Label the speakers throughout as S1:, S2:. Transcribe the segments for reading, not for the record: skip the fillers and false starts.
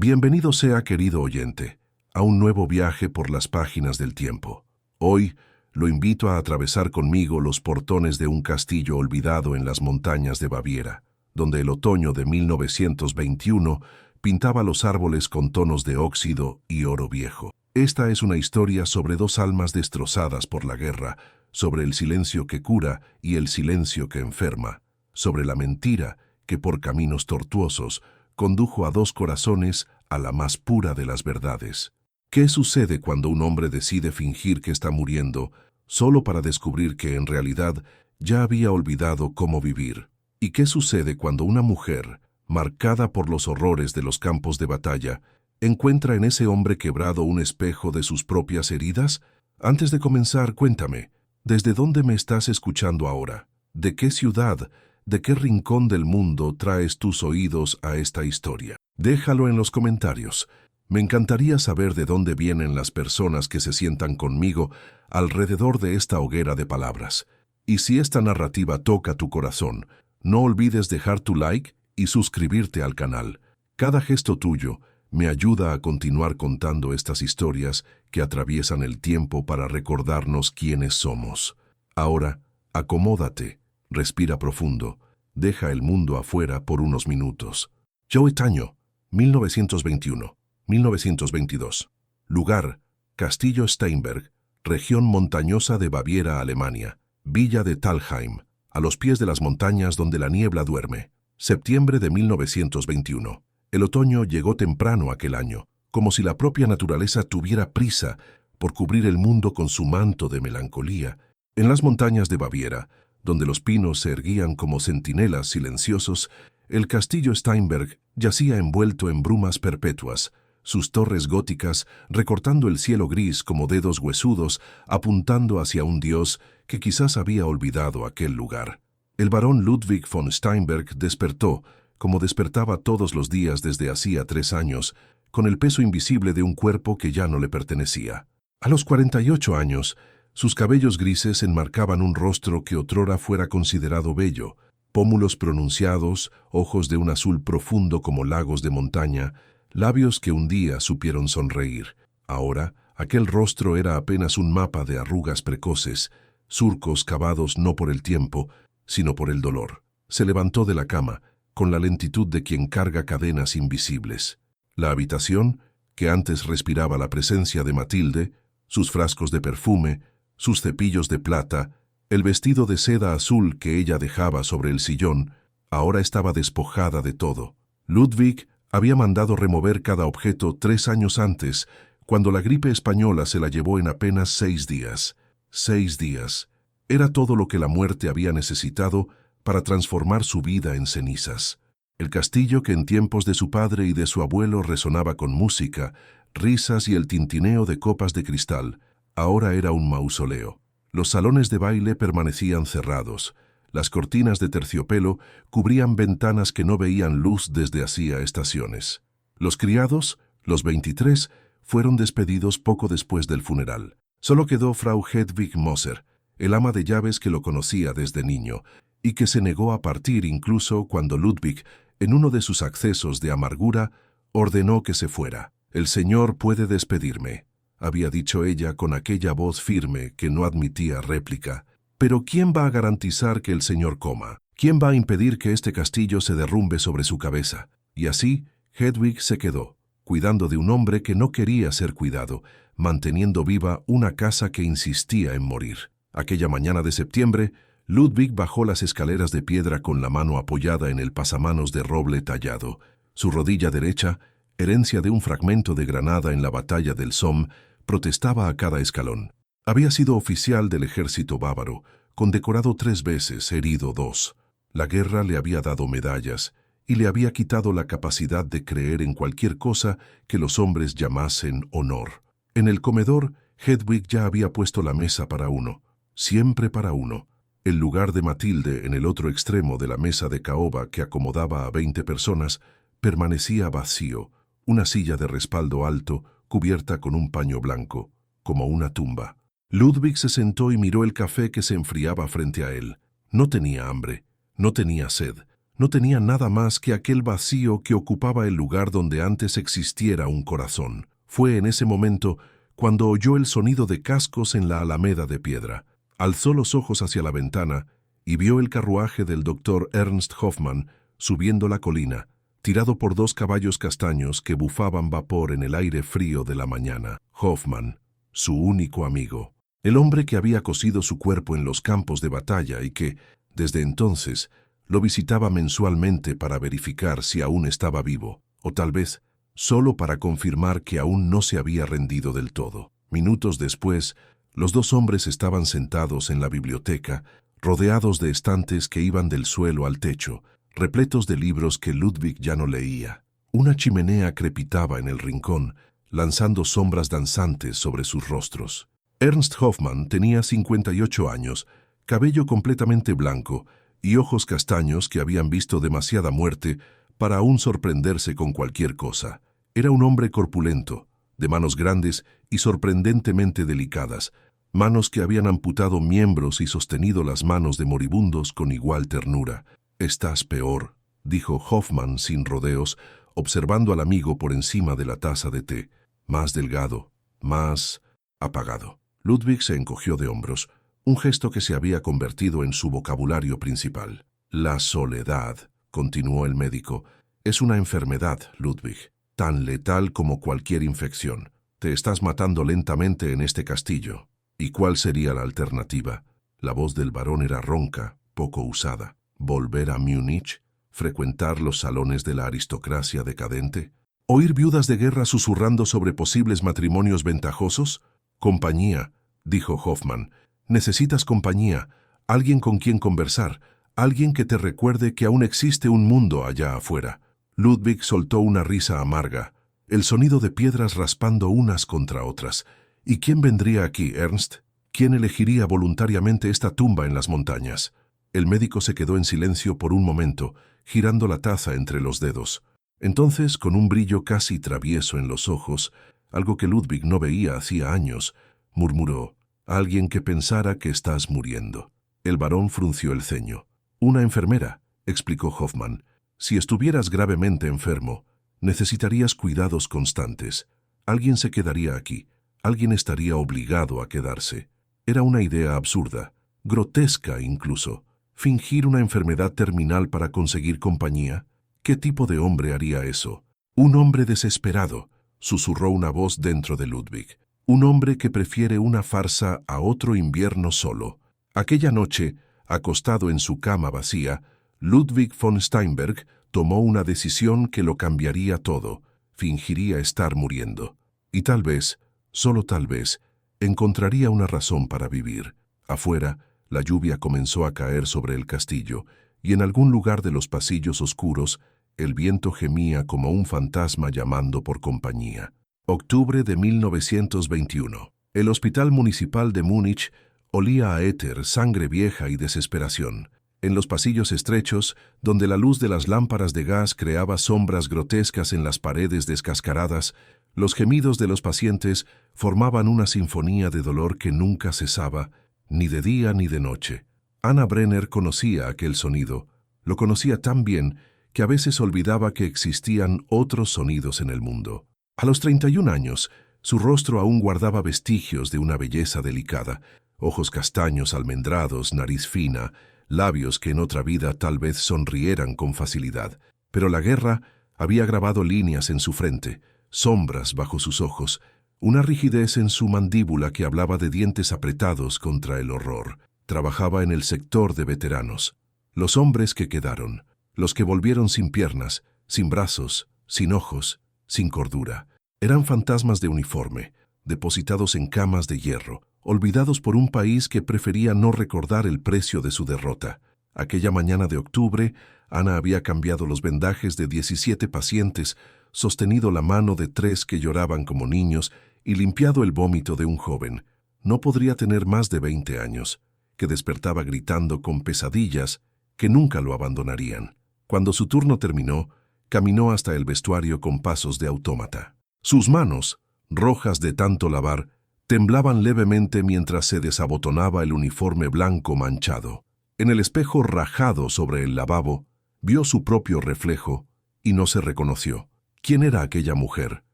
S1: Bienvenido sea, querido oyente, a un nuevo viaje por las páginas del tiempo. Hoy lo invito a atravesar conmigo los portones de un castillo olvidado en las montañas de Baviera, donde el otoño de 1921 pintaba los árboles con tonos de óxido y oro viejo. Esta es una historia sobre dos almas destrozadas por la guerra, sobre el silencio que cura y el silencio que enferma, sobre la mentira que por caminos tortuosos condujo a dos corazones a la más pura de las verdades. ¿Qué sucede cuando un hombre decide fingir que está muriendo solo para descubrir que en realidad ya había olvidado cómo vivir? ¿Y qué sucede cuando una mujer, marcada por los horrores de los campos de batalla, encuentra en ese hombre quebrado un espejo de sus propias heridas? Antes de comenzar, cuéntame, ¿desde dónde me estás escuchando ahora? ¿De qué ciudad, de qué rincón del mundo traes tus oídos a esta historia? Déjalo en los comentarios. Me encantaría saber de dónde vienen las personas que se sientan conmigo alrededor de esta hoguera de palabras. Y si esta narrativa toca tu corazón, no olvides dejar tu like y suscribirte al canal. Cada gesto tuyo me ayuda a continuar contando estas historias que atraviesan el tiempo para recordarnos quiénes somos. Ahora, acomódate, respira profundo, deja el mundo afuera por unos minutos. Joe Taño, 1921-1922. Lugar, Castillo Steinberg, región montañosa de Baviera, Alemania. Villa de Thalheim, a los pies de las montañas donde la niebla duerme. Septiembre de 1921. El otoño llegó temprano aquel año, como si la propia naturaleza tuviera prisa por cubrir el mundo con su manto de melancolía. En las montañas de Baviera, donde los pinos se erguían como centinelas silenciosos, el castillo Steinberg yacía envuelto en brumas perpetuas, sus torres góticas recortando el cielo gris como dedos huesudos, apuntando hacia un dios que quizás había olvidado aquel lugar. El barón Ludwig von Steinberg despertó, como despertaba todos los días desde hacía 3 años, con el peso invisible de un cuerpo que ya no le pertenecía. A los 48 años, sus cabellos grises enmarcaban un rostro que otrora fuera considerado bello, pómulos pronunciados, ojos de un azul profundo como lagos de montaña, labios que un día supieron sonreír. Ahora, aquel rostro era apenas un mapa de arrugas precoces, surcos cavados no por el tiempo, sino por el dolor. Se levantó de la cama, con la lentitud de quien carga cadenas invisibles. La habitación, que antes respiraba la presencia de Matilde, sus frascos de perfume, sus cepillos de plata, el vestido de seda azul que ella dejaba sobre el sillón, ahora estaba despojada de todo. Ludwig había mandado remover cada objeto 3 años antes, cuando la gripe española se la llevó en apenas 6 días. 6 días. Era todo lo que la muerte había necesitado para transformar su vida en cenizas. El castillo que en tiempos de su padre y de su abuelo resonaba con música, risas y el tintineo de copas de cristal, ahora era un mausoleo. Los salones de baile permanecían cerrados. Las cortinas de terciopelo cubrían ventanas que no veían luz desde hacía estaciones. Los criados, los 23, fueron despedidos poco después del funeral. Solo quedó Frau Hedwig Moser, el ama de llaves que lo conocía desde niño, y que se negó a partir incluso cuando Ludwig, en uno de sus accesos de amargura, ordenó que se fuera. «El Señor puede despedirme», había dicho ella con aquella voz firme que no admitía réplica. Pero ¿quién va a garantizar que el Señor coma? ¿Quién va a impedir que este castillo se derrumbe sobre su cabeza? Y así, Hedwig se quedó, cuidando de un hombre que no quería ser cuidado, manteniendo viva una casa que insistía en morir. Aquella mañana de septiembre, Ludwig bajó las escaleras de piedra con la mano apoyada en el pasamanos de roble tallado. Su rodilla derecha, herencia de un fragmento de granada en la batalla del Somme, protestaba a cada escalón. Había sido oficial del ejército bávaro, condecorado 3 veces, herido 2. La guerra le había dado medallas y le había quitado la capacidad de creer en cualquier cosa que los hombres llamasen honor. En el comedor, Hedwig ya había puesto la mesa para uno, siempre para uno. El lugar de Matilde en el otro extremo de la mesa de caoba que acomodaba a 20 personas permanecía vacío, una silla de respaldo alto cubierta con un paño blanco, como una tumba. Ludwig se sentó y miró el café que se enfriaba frente a él. No tenía hambre, no tenía sed, No tenía nada más que aquel vacío que ocupaba el lugar donde antes existiera un corazón. Fue en ese momento cuando oyó el sonido de cascos en la alameda de piedra. Alzó los ojos hacia la ventana y vio el carruaje del doctor Ernst Hoffmann subiendo la colina, tirado por 2 caballos castaños que bufaban vapor en el aire frío de la mañana. Hoffmann, su único amigo, el hombre que había cosido su cuerpo en los campos de batalla y que, desde entonces, lo visitaba mensualmente para verificar si aún estaba vivo, o tal vez solo para confirmar que aún no se había rendido del todo. Minutos después, los 2 hombres estaban sentados en la biblioteca, rodeados de estantes que iban del suelo al techo, repletos de libros que Ludwig ya no leía. Una chimenea crepitaba en el rincón, lanzando sombras danzantes sobre sus rostros. Ernst Hoffmann tenía 58 años, cabello completamente blanco y ojos castaños que habían visto demasiada muerte para aún sorprenderse con cualquier cosa. Era un hombre corpulento, de manos grandes y sorprendentemente delicadas, manos que habían amputado miembros y sostenido las manos de moribundos con igual ternura. «Estás peor», dijo Hoffmann sin rodeos, observando al amigo por encima de la taza de té. Más delgado, más apagado. Ludwig se encogió de hombros, un gesto que se había convertido en su vocabulario principal. «La soledad», continuó el médico, «es una enfermedad, Ludwig, tan letal como cualquier infección. Te estás matando lentamente en este castillo». ¿Y cuál sería la alternativa? La voz del varón era ronca, poco usada. ¿Volver a Múnich? ¿Frecuentar los salones de la aristocracia decadente? ¿Oír viudas de guerra susurrando sobre posibles matrimonios ventajosos? «Compañía», dijo Hoffmann. «Necesitas compañía, alguien con quien conversar, alguien que te recuerde que aún existe un mundo allá afuera». Ludwig soltó una risa amarga, el sonido de piedras raspando unas contra otras. ¿Y quién vendría aquí, Ernst? ¿Quién elegiría voluntariamente esta tumba en las montañas? El médico se quedó en silencio por un momento, girando la taza entre los dedos. Entonces, con un brillo casi travieso en los ojos, algo que Ludwig no veía hacía años, murmuró: «Alguien que pensara que estás muriendo». El varón frunció el ceño. «Una enfermera», explicó Hoffmann. «Si estuvieras gravemente enfermo, necesitarías cuidados constantes. Alguien se quedaría aquí. Alguien estaría obligado a quedarse». Era una idea absurda, grotesca incluso. ¿Fingir una enfermedad terminal para conseguir compañía? ¿Qué tipo de hombre haría eso? «Un hombre desesperado», susurró una voz dentro de Ludwig. «Un hombre que prefiere una farsa a otro invierno solo». Aquella noche, acostado en su cama vacía, Ludwig von Steinberg tomó una decisión que lo cambiaría todo. Fingiría estar muriendo. Y tal vez, solo tal vez, encontraría una razón para vivir. Afuera, la lluvia comenzó a caer sobre el castillo, y en algún lugar de los pasillos oscuros, el viento gemía como un fantasma llamando por compañía. Octubre de 1921. El hospital municipal de Múnich olía a éter, sangre vieja y desesperación. En los pasillos estrechos, donde la luz de las lámparas de gas creaba sombras grotescas en las paredes descascaradas, los gemidos de los pacientes formaban una sinfonía de dolor que nunca cesaba, ni de día ni de noche. Anna Brenner conocía aquel sonido. Lo conocía tan bien que a veces olvidaba que existían otros sonidos en el mundo. A los 31 años, su rostro aún guardaba vestigios de una belleza delicada, ojos castaños almendrados, nariz fina, labios que en otra vida tal vez sonrieran con facilidad. Pero la guerra había grabado líneas en su frente, sombras bajo sus ojos, una rigidez en su mandíbula que hablaba de dientes apretados contra el horror. Trabajaba en el sector de veteranos. Los hombres que quedaron, los que volvieron sin piernas, sin brazos, sin ojos, sin cordura, eran fantasmas de uniforme, depositados en camas de hierro, olvidados por un país que prefería no recordar el precio de su derrota. Aquella mañana de octubre, Ana había cambiado los vendajes de 17 pacientes, sostenido la mano de 3 que lloraban como niños y limpiado el vómito de un joven. No podría tener más de 20 años, que despertaba gritando con pesadillas que nunca lo abandonarían. Cuando su turno terminó, caminó hasta el vestuario con pasos de autómata. Sus manos, rojas de tanto lavar, temblaban levemente mientras se desabotonaba el uniforme blanco manchado. En el espejo rajado sobre el lavabo, Vio su propio reflejo y no se reconoció. ¿Quién era aquella mujer?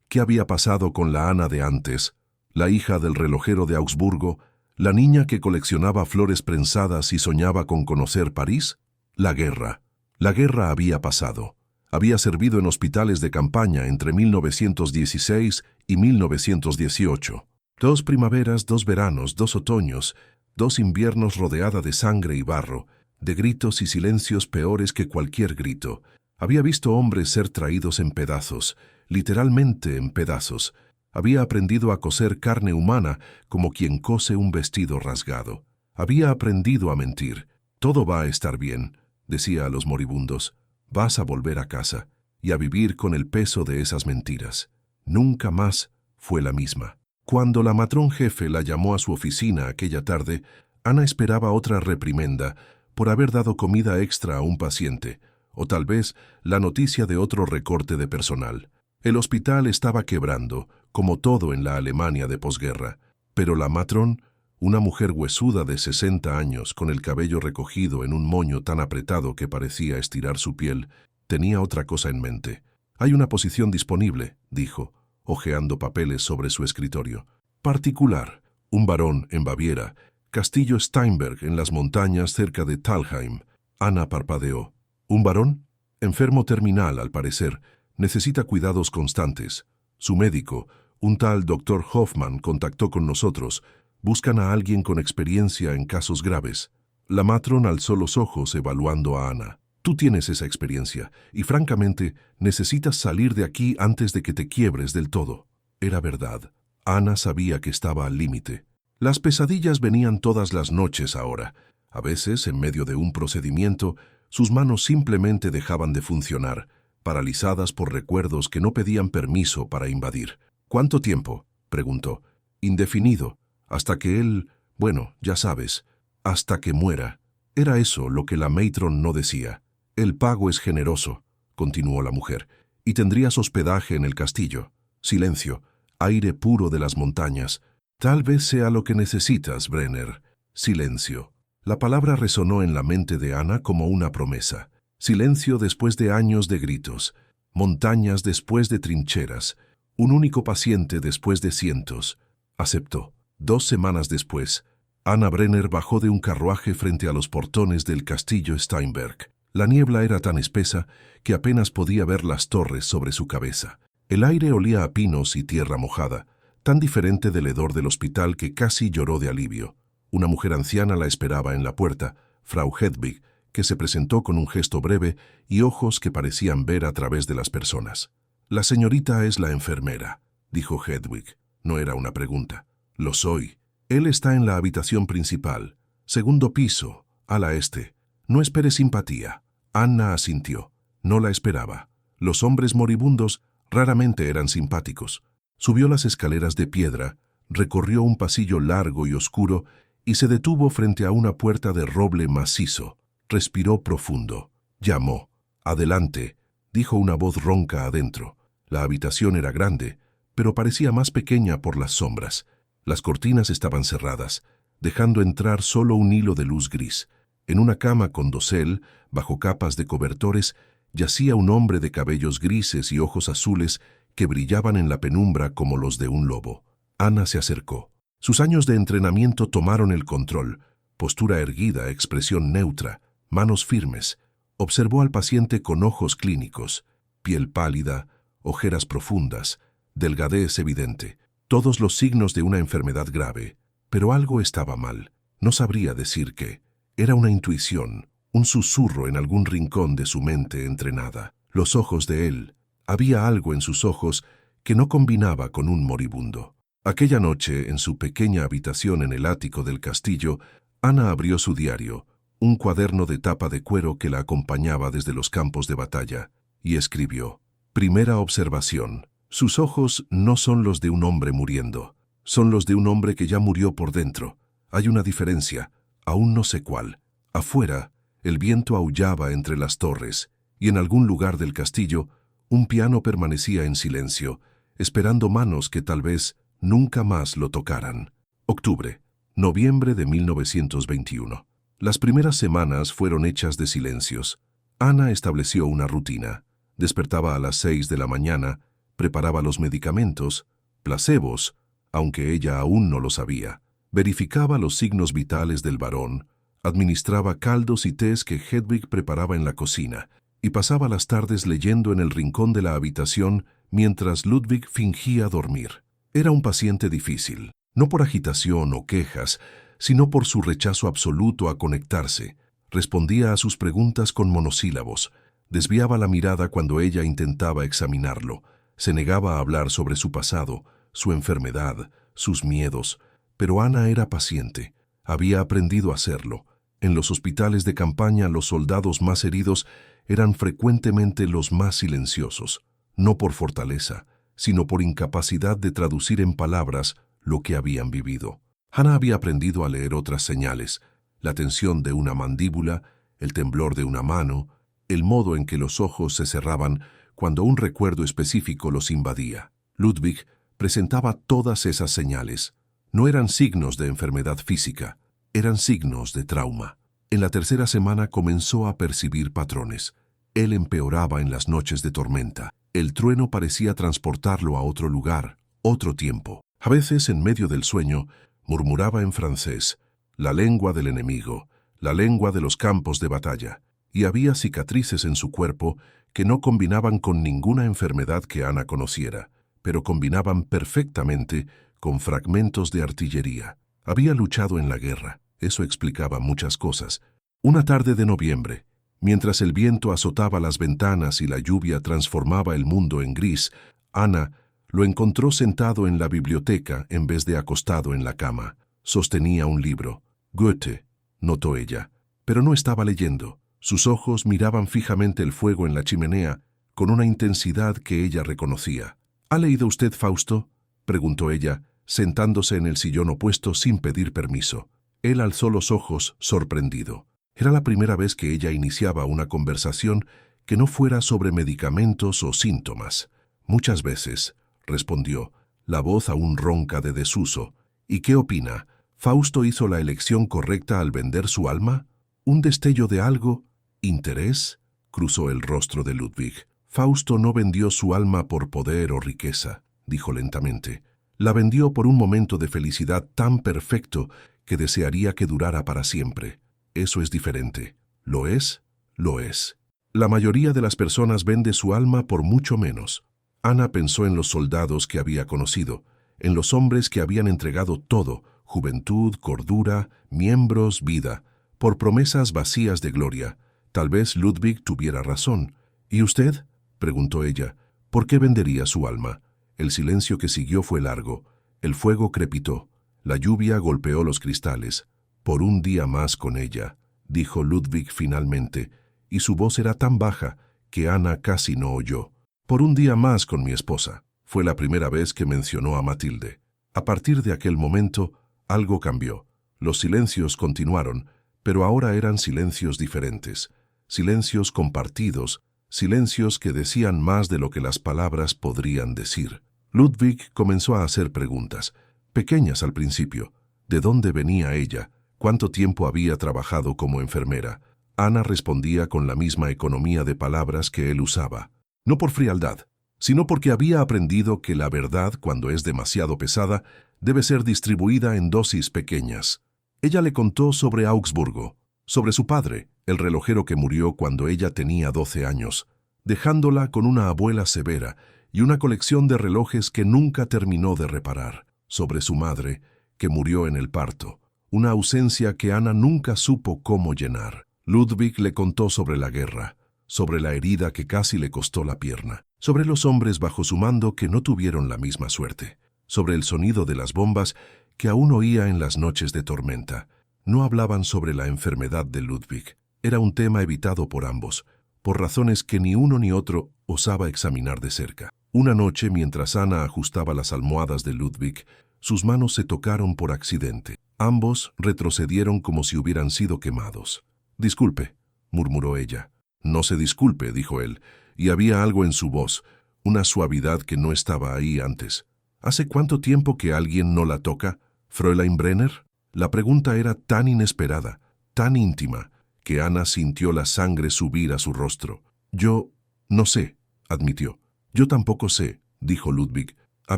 S1: ¿Qué había pasado con la Ana de antes, la hija del relojero de Augsburgo, la niña que coleccionaba flores prensadas y soñaba con conocer París? La guerra. La guerra había pasado. Había servido en hospitales de campaña entre 1916 y 1918. 2 primaveras, 2 veranos, 2 otoños, 2 inviernos rodeada de sangre y barro, de gritos y silencios peores que cualquier grito. Había visto hombres ser traídos en pedazos, literalmente en pedazos. Había aprendido a coser carne humana como quien cose un vestido rasgado. Había aprendido a mentir. Todo va a estar bien, decía a los moribundos. Vas a volver a casa y a vivir con el peso de esas mentiras. Nunca más fue la misma. Cuando la matrón jefe la llamó a su oficina aquella tarde, Ana esperaba otra reprimenda por haber dado comida extra a un paciente, o tal vez la noticia de otro recorte de personal. El hospital estaba quebrando, como todo en la Alemania de posguerra, pero la matrón, una mujer huesuda de 60 años con el cabello recogido en un moño tan apretado que parecía estirar su piel, tenía otra cosa en mente. «Hay una posición disponible», dijo, hojeando papeles sobre su escritorio. «Particular, un varón en Baviera, Castillo Steinberg en las montañas cerca de Thalheim». Ana parpadeó. «¿Un varón? Enfermo terminal, al parecer. Necesita cuidados constantes. Su médico, un tal Dr. Hoffman, contactó con nosotros. Buscan a alguien con experiencia en casos graves». La matrón alzó los ojos evaluando a Ana. «Tú tienes esa experiencia, y francamente, necesitas salir de aquí antes de que te quiebres del todo». Era verdad. Ana sabía que estaba al límite. Las pesadillas venían todas las noches ahora. A veces, en medio de un procedimiento, sus manos simplemente dejaban de funcionar, paralizadas por recuerdos que no pedían permiso para invadir. «¿Cuánto tiempo?», preguntó. «Indefinido. Hasta que él, bueno, ya sabes, hasta que muera». Era eso lo que la matron no decía. «El pago es generoso», continuó la mujer, «y tendrías hospedaje en el castillo. Silencio, aire puro de las montañas. Tal vez sea lo que necesitas, Brenner. Silencio». La palabra resonó en la mente de Ana como una promesa. Silencio después de años de gritos, montañas después de trincheras, un único paciente después de cientos. Aceptó. 2 semanas después, Ana Brenner bajó de un carruaje frente a los portones del castillo Steinberg. La niebla era tan espesa que apenas podía ver las torres sobre su cabeza. El aire olía a pinos y tierra mojada, tan diferente del hedor del hospital que casi lloró de alivio. Una mujer anciana la esperaba en la puerta, Frau Hedwig, que se presentó con un gesto breve y ojos que parecían ver a través de las personas. «La señorita es la enfermera», dijo Hedwig. No era una pregunta. «Lo soy. Él está en la habitación principal, segundo piso, ala este. No espere simpatía». Ana asintió. No la esperaba. Los hombres moribundos raramente eran simpáticos. Subió las escaleras de piedra, recorrió un pasillo largo y oscuro y se detuvo frente a una puerta de roble macizo. Respiró profundo. Llamó. «Adelante», dijo una voz ronca adentro. La habitación era grande, pero parecía más pequeña por las sombras. Las cortinas estaban cerradas, dejando entrar solo un hilo de luz gris. En una cama con dosel, bajo capas de cobertores, yacía un hombre de cabellos grises y ojos azules que brillaban en la penumbra como los de un lobo. Ana se acercó. Sus años de entrenamiento tomaron el control. Postura erguida, expresión neutra, manos firmes. Observó al paciente con ojos clínicos, piel pálida, ojeras profundas, delgadez evidente, todos los signos de una enfermedad grave. Pero algo estaba mal. No sabría decir qué. Era una intuición, un susurro en algún rincón de su mente entrenada. Los ojos de él. Había algo en sus ojos que no combinaba con un moribundo. Aquella noche, en su pequeña habitación en el ático del castillo, Ana abrió su diario, un cuaderno de tapa de cuero que la acompañaba desde los campos de batalla, y escribió: «Primera observación. Sus ojos no son los de un hombre muriendo. Son los de un hombre que ya murió por dentro. Hay una diferencia, aún no sé cuál. Afuera, el viento aullaba entre las torres, y en algún lugar del castillo, un piano permanecía en silencio, esperando manos que tal vez nunca más lo tocaran». Octubre, noviembre de 1921. Las primeras semanas fueron hechas de silencios. Ana estableció una rutina. Despertaba a las 6 de la mañana, preparaba los medicamentos, placebos, aunque ella aún no lo sabía. Verificaba los signos vitales del varón, administraba caldos y tés que Hedwig preparaba en la cocina, y pasaba las tardes leyendo en el rincón de la habitación mientras Ludwig fingía dormir. Era un paciente difícil, no por agitación o quejas, sino por su rechazo absoluto a conectarse. Respondía a sus preguntas con monosílabos, desviaba la mirada cuando ella intentaba examinarlo, se negaba a hablar sobre su pasado, su enfermedad, sus miedos, pero Ana era paciente, había aprendido a hacerlo. En los hospitales de campaña los soldados más heridos eran frecuentemente los más silenciosos, no por fortaleza, sino por incapacidad de traducir en palabras lo que habían vivido. Ana había aprendido a leer otras señales, la tensión de una mandíbula, el temblor de una mano, el modo en que los ojos se cerraban cuando un recuerdo específico los invadía. Ludwig presentaba todas esas señales. No eran signos de enfermedad física, eran signos de trauma. En la tercera semana comenzó a percibir patrones. Él empeoraba en las noches de tormenta. El trueno parecía transportarlo a otro lugar, otro tiempo. A veces, en medio del sueño, murmuraba en francés, la lengua del enemigo, la lengua de los campos de batalla, y había cicatrices en su cuerpo que no combinaban con ninguna enfermedad que Ana conociera, pero combinaban perfectamente con fragmentos de artillería. Había luchado en la guerra, eso explicaba muchas cosas. Una tarde de noviembre, mientras el viento azotaba las ventanas y la lluvia transformaba el mundo en gris, Ana lo encontró sentado en la biblioteca en vez de acostado en la cama. Sostenía un libro. Goethe, notó ella, pero no estaba leyendo. Sus ojos miraban fijamente el fuego en la chimenea con una intensidad que ella reconocía. ¿Ha leído usted Fausto?, preguntó ella, sentándose en el sillón opuesto sin pedir permiso. Él alzó los ojos, sorprendido. Era la primera vez que ella iniciaba una conversación que no fuera sobre medicamentos o síntomas. Muchas veces, respondió, la voz aún ronca de desuso. ¿Y qué opina? ¿Fausto hizo la elección correcta al vender su alma? ¿Un destello de algo? ¿Interés? Cruzó el rostro de Ludwig. Fausto no vendió su alma por poder o riqueza, dijo lentamente. La vendió por un momento de felicidad tan perfecto que desearía que durara para siempre. Eso es diferente. ¿Lo es? Lo es. La mayoría de las personas vende su alma por mucho menos. Ana pensó en los soldados que había conocido, en los hombres que habían entregado todo, juventud, cordura, miembros, vida, por promesas vacías de gloria. Tal vez Ludwig tuviera razón. ¿Y usted?, preguntó ella. ¿Por qué vendería su alma? El silencio que siguió fue largo. El fuego crepitó. La lluvia golpeó los cristales. Por un día más con ella, dijo Ludwig finalmente, y su voz era tan baja que Ana casi no oyó. Por un día más con mi esposa. Fue la primera vez que mencionó a Matilde. A partir de aquel momento, algo cambió. Los silencios continuaron, pero ahora eran silencios diferentes. Silencios compartidos, silencios que decían más de lo que las palabras podrían decir. Ludwig comenzó a hacer preguntas, pequeñas al principio. ¿De dónde venía ella? ¿Cuánto tiempo había trabajado como enfermera? Ana respondía con la misma economía de palabras que él usaba. No por frialdad, sino porque había aprendido que la verdad, cuando es demasiado pesada, debe ser distribuida en dosis pequeñas. Ella le contó sobre Augsburgo, sobre su padre, el relojero que murió cuando ella tenía 12 años, dejándola con una abuela severa y una colección de relojes que nunca terminó de reparar, sobre su madre, que murió en el parto, una ausencia que Ana nunca supo cómo llenar. Ludwig le contó sobre la guerra, sobre la herida que casi le costó la pierna, sobre los hombres bajo su mando que no tuvieron la misma suerte, sobre el sonido de las bombas que aún oía en las noches de tormenta. No hablaban sobre la enfermedad de Ludwig. Era un tema evitado por ambos, por razones que ni uno ni otro osaba examinar de cerca. Una noche, mientras Ana ajustaba las almohadas de Ludwig, sus manos se tocaron por accidente. Ambos retrocedieron como si hubieran sido quemados. «Disculpe», murmuró ella. «No se disculpe», dijo él, y había algo en su voz, una suavidad que no estaba ahí antes. «¿Hace cuánto tiempo que alguien no la toca, Fräulein Brenner?» La pregunta era tan inesperada, tan íntima, que Ana sintió la sangre subir a su rostro. Yo no sé, admitió. Yo tampoco sé, dijo Ludwig. A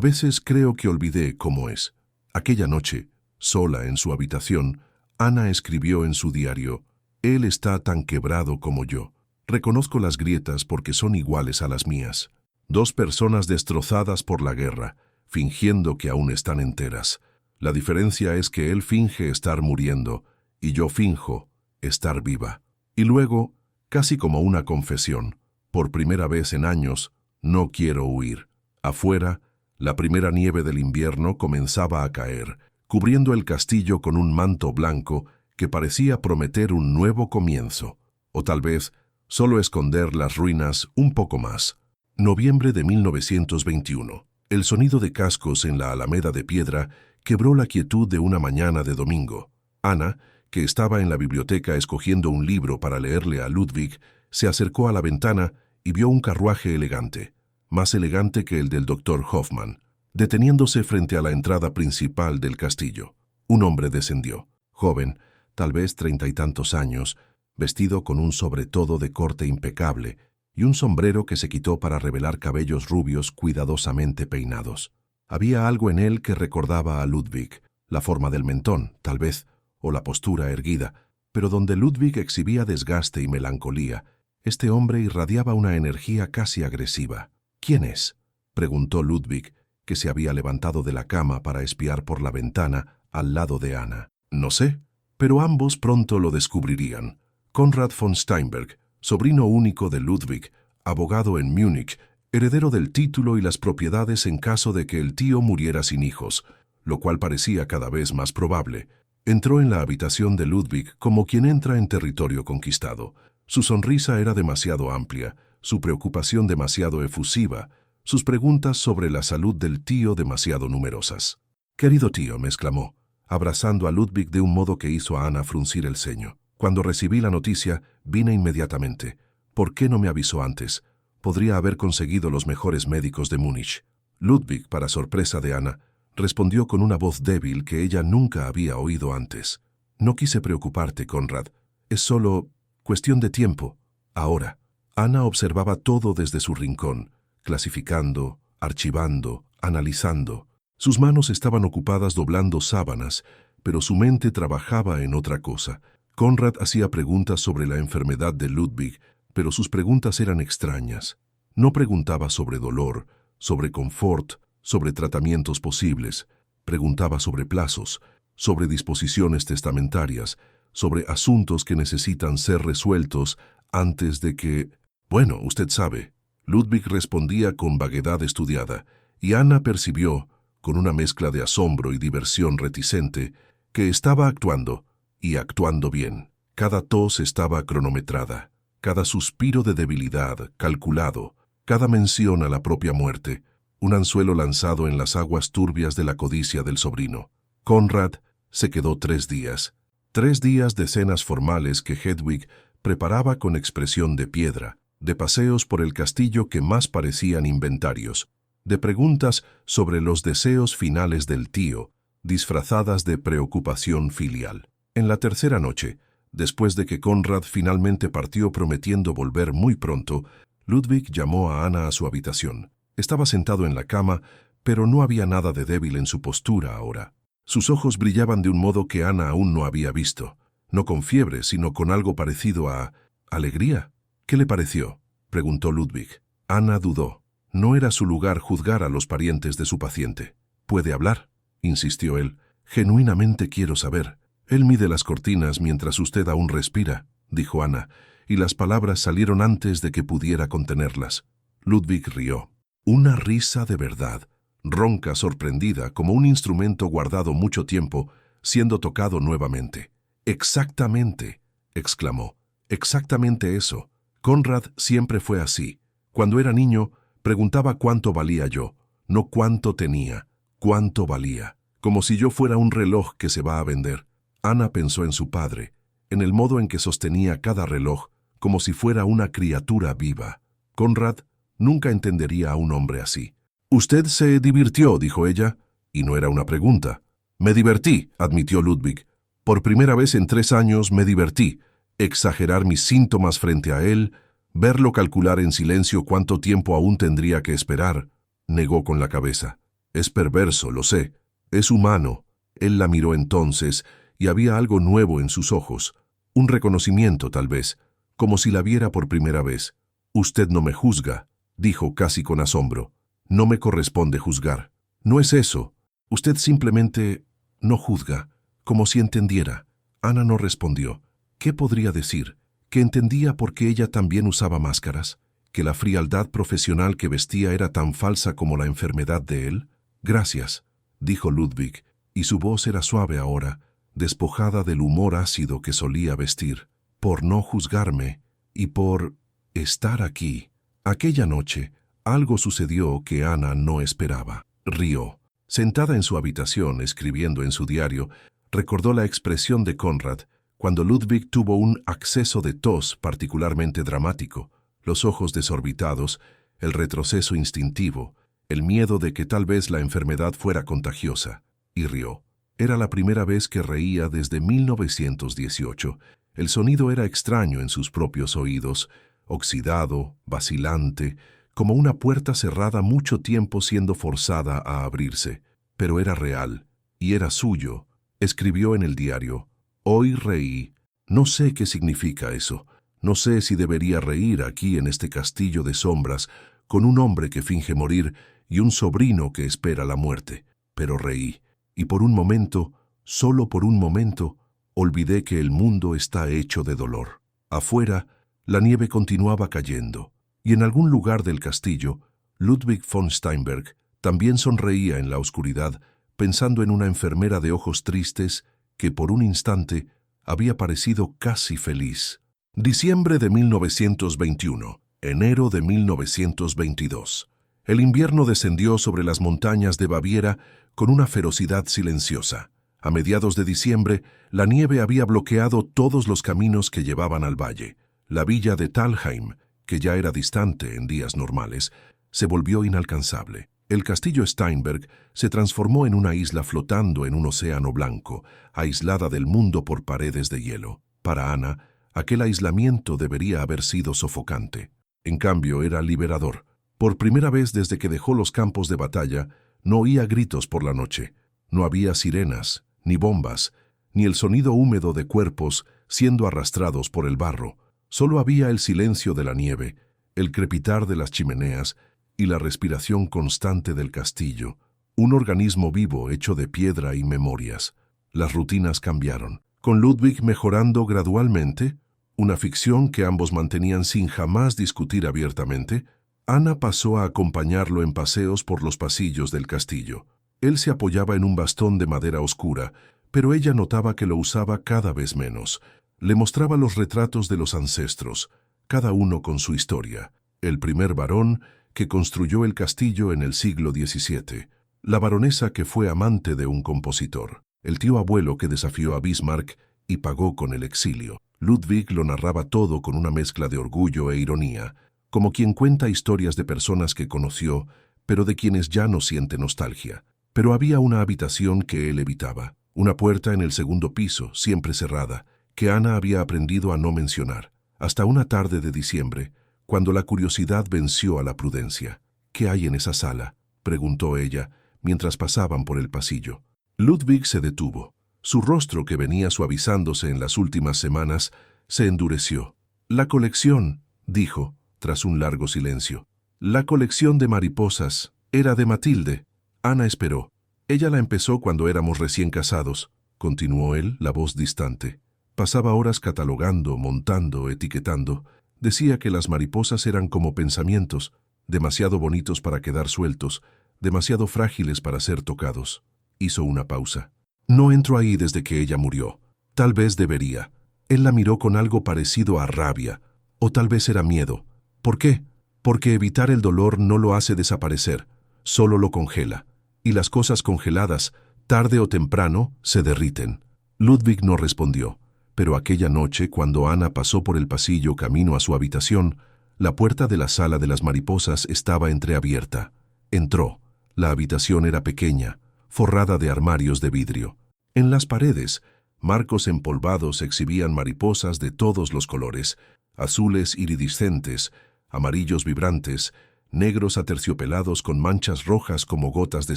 S1: veces creo que olvidé cómo es. Aquella noche, sola en su habitación, Ana escribió en su diario: «Él está tan quebrado como yo. Reconozco las grietas porque son iguales a las mías. Dos personas destrozadas por la guerra, fingiendo que aún están enteras. La diferencia es que él finge estar muriendo y yo finjo estar viva». Y luego, casi como una confesión, por primera vez en años, no quiero huir. Afuera, la primera nieve del invierno comenzaba a caer, cubriendo el castillo con un manto blanco que parecía prometer un nuevo comienzo, o tal vez solo esconder las ruinas un poco más. Noviembre de 1921. El sonido de cascos en la Alameda de Piedra quebró la quietud de una mañana de domingo. Ana, que estaba en la biblioteca escogiendo un libro para leerle a Ludwig, se acercó a la ventana y vio un carruaje elegante, más elegante que el del doctor Hoffman, deteniéndose frente a la entrada principal del castillo. Un hombre descendió, joven, tal vez 30 y tantos años, vestido con un sobretodo de corte impecable y un sombrero que se quitó para revelar cabellos rubios cuidadosamente peinados. Había algo en él que recordaba a Ludwig, la forma del mentón, tal vez, o la postura erguida, pero donde Ludwig exhibía desgaste y melancolía, este hombre irradiaba una energía casi agresiva. «¿Quién es?», preguntó Ludwig, que se había levantado de la cama para espiar por la ventana al lado de Ana. «No sé», pero ambos pronto lo descubrirían. Konrad von Steinberg, sobrino único de Ludwig, abogado en Múnich, heredero del título y las propiedades en caso de que el tío muriera sin hijos, lo cual parecía cada vez más probable. Entró en la habitación de Ludwig como quien entra en territorio conquistado. Su sonrisa era demasiado amplia, su preocupación demasiado efusiva, sus preguntas sobre la salud del tío demasiado numerosas. «Querido tío», me exclamó, abrazando a Ludwig de un modo que hizo a Ana fruncir el ceño. «Cuando recibí la noticia, vine inmediatamente. ¿Por qué no me avisó antes? Podría haber conseguido los mejores médicos de Múnich». Ludwig, para sorpresa de Ana, respondió con una voz débil que ella nunca había oído antes. «No quise preocuparte, Konrad. Es solo cuestión de tiempo. Ahora». Ana observaba todo desde su rincón, clasificando, archivando, analizando. Sus manos estaban ocupadas doblando sábanas, pero su mente trabajaba en otra cosa. Konrad hacía preguntas sobre la enfermedad de Ludwig, pero sus preguntas eran extrañas. No preguntaba sobre dolor, sobre confort, sobre tratamientos posibles. Preguntaba sobre plazos, sobre disposiciones testamentarias, sobre asuntos que necesitan ser resueltos antes de que... «Bueno, usted sabe». Ludwig respondía con vaguedad estudiada, y Ana percibió, con una mezcla de asombro y diversión reticente, que estaba actuando, y actuando bien. Cada tos estaba cronometrada, cada suspiro de debilidad calculado, cada mención a la propia muerte, un anzuelo lanzado en las aguas turbias de la codicia del sobrino. Konrad se quedó 3 días. 3 días de cenas formales que Hedwig preparaba con expresión de piedra, de paseos por el castillo que más parecían inventarios, de preguntas sobre los deseos finales del tío, disfrazadas de preocupación filial. En la tercera noche, después de que Konrad finalmente partió prometiendo volver muy pronto, Ludwig llamó a Ana a su habitación. Estaba sentado en la cama, pero no había nada de débil en su postura ahora. Sus ojos brillaban de un modo que Ana aún no había visto, no con fiebre, sino con algo parecido a alegría. «¿Qué le pareció?», preguntó Ludwig. Ana dudó. No era su lugar juzgar a los parientes de su paciente. «¿Puede hablar?», insistió él. «Genuinamente quiero saber». «Él mide las cortinas mientras usted aún respira», dijo Ana, y las palabras salieron antes de que pudiera contenerlas. Ludwig rió. Una risa de verdad, ronca, sorprendida, como un instrumento guardado mucho tiempo, siendo tocado nuevamente. «Exactamente», exclamó. «Exactamente eso. Konrad siempre fue así. Cuando era niño, preguntaba cuánto valía yo, no cuánto tenía, cuánto valía, como si yo fuera un reloj que se va a vender». Ana pensó en su padre, en el modo en que sostenía cada reloj, como si fuera una criatura viva. Konrad nunca entendería a un hombre así. «Usted se divirtió», dijo ella, y no era una pregunta. «Me divertí», admitió Ludwig. «Por primera vez en 3 años me divertí. exagerar mis síntomas frente a él, verlo calcular en silencio cuánto tiempo aún tendría que esperar. Negó con la cabeza. Es perverso, lo sé. Es humano. Él la miró entonces, y había algo nuevo en sus ojos. Un reconocimiento, tal vez, como si la viera por primera vez. Usted no me juzga, dijo casi con asombro. No me corresponde juzgar. No es eso. Usted simplemente no juzga, como si entendiera. Ana no respondió. ¿Qué podría decir? ¿Que entendía por qué ella también usaba máscaras? ¿Que la frialdad profesional que vestía era tan falsa como la enfermedad de él? Gracias, dijo Ludwig, y su voz era suave ahora, despojada del humor ácido que solía vestir, por no juzgarme y por estar aquí. Aquella noche, algo sucedió que Ana no esperaba. Rió. Sentada en su habitación, escribiendo en su diario, recordó la expresión de Conrad cuando Ludwig tuvo un acceso de tos particularmente dramático, los ojos desorbitados, el retroceso instintivo, el miedo de que tal vez la enfermedad fuera contagiosa, y rió. Era la primera vez que reía desde 1918. El sonido era extraño en sus propios oídos, oxidado, vacilante, como una puerta cerrada mucho tiempo siendo forzada a abrirse. Pero era real, y era suyo. Escribió en el diario: «Hoy reí. No sé qué significa eso. No sé si debería reír aquí en este castillo de sombras, con un hombre que finge morir y un sobrino que espera la muerte. Pero reí, y por un momento, solo por un momento, olvidé que el mundo está hecho de dolor». Afuera, la nieve continuaba cayendo, y en algún lugar del castillo, Ludwig von Steinberg también sonreía en la oscuridad, pensando en una enfermera de ojos tristes que por un instante había parecido casi feliz. Diciembre de 1921, enero de 1922. El invierno descendió sobre las montañas de Baviera con una ferocidad silenciosa. A mediados de diciembre, la nieve había bloqueado todos los caminos que llevaban al valle. La villa de Thalheim, que ya era distante en días normales, se volvió inalcanzable. El castillo Steinberg se transformó en una isla flotando en un océano blanco, aislada del mundo por paredes de hielo. Para Ana, aquel aislamiento debería haber sido sofocante. En cambio, era liberador. Por primera vez desde que dejó los campos de batalla, no oía gritos por la noche. No había sirenas, ni bombas, ni el sonido húmedo de cuerpos siendo arrastrados por el barro. Solo había el silencio de la nieve, el crepitar de las chimeneas y la respiración constante del castillo, un organismo vivo hecho de piedra y memorias. Las rutinas cambiaron, con Ludwig mejorando gradualmente, una ficción que ambos mantenían sin jamás discutir abiertamente. Ana pasó a acompañarlo en paseos por los pasillos del castillo. Él se apoyaba en un bastón de madera oscura, pero ella notaba que lo usaba cada vez menos. Le mostraba los retratos de los ancestros, cada uno con su historia. El primer varón que construyó el castillo en el siglo XVII, la baronesa que fue amante de un compositor, el tío abuelo que desafió a Bismarck y pagó con el exilio. Ludwig lo narraba todo con una mezcla de orgullo e ironía, como quien cuenta historias de personas que conoció, pero de quienes ya no siente nostalgia. Pero había una habitación que él evitaba, una puerta en el segundo piso, siempre cerrada, que Ana había aprendido a no mencionar, hasta una tarde de diciembre, cuando la curiosidad venció a la prudencia. «¿Qué hay en esa sala?», preguntó ella, mientras pasaban por el pasillo. Ludwig se detuvo. Su rostro, que venía suavizándose en las últimas semanas, se endureció. «La colección», dijo, tras un largo silencio. «La colección de mariposas. Era de Matilde». Ana esperó. «Ella la empezó cuando éramos recién casados», continuó él, la voz distante. Pasaba horas catalogando, montando, etiquetando. Decía que las mariposas eran como pensamientos, demasiado bonitos para quedar sueltos, demasiado frágiles para ser tocados. Hizo una pausa. «No entro ahí desde que ella murió. Tal vez debería». Él la miró con algo parecido a rabia, o tal vez era miedo. «¿Por qué?». «Porque evitar el dolor no lo hace desaparecer, solo lo congela. Y las cosas congeladas, tarde o temprano, se derriten». Ludwig no respondió. Pero aquella noche, cuando Ana pasó por el pasillo camino a su habitación, la puerta de la sala de las mariposas estaba entreabierta. Entró. La habitación era pequeña, forrada de armarios de vidrio. En las paredes, Marcos empolvados exhibían mariposas de todos los colores, azules iridiscentes, amarillos vibrantes, negros aterciopelados con manchas rojas como gotas de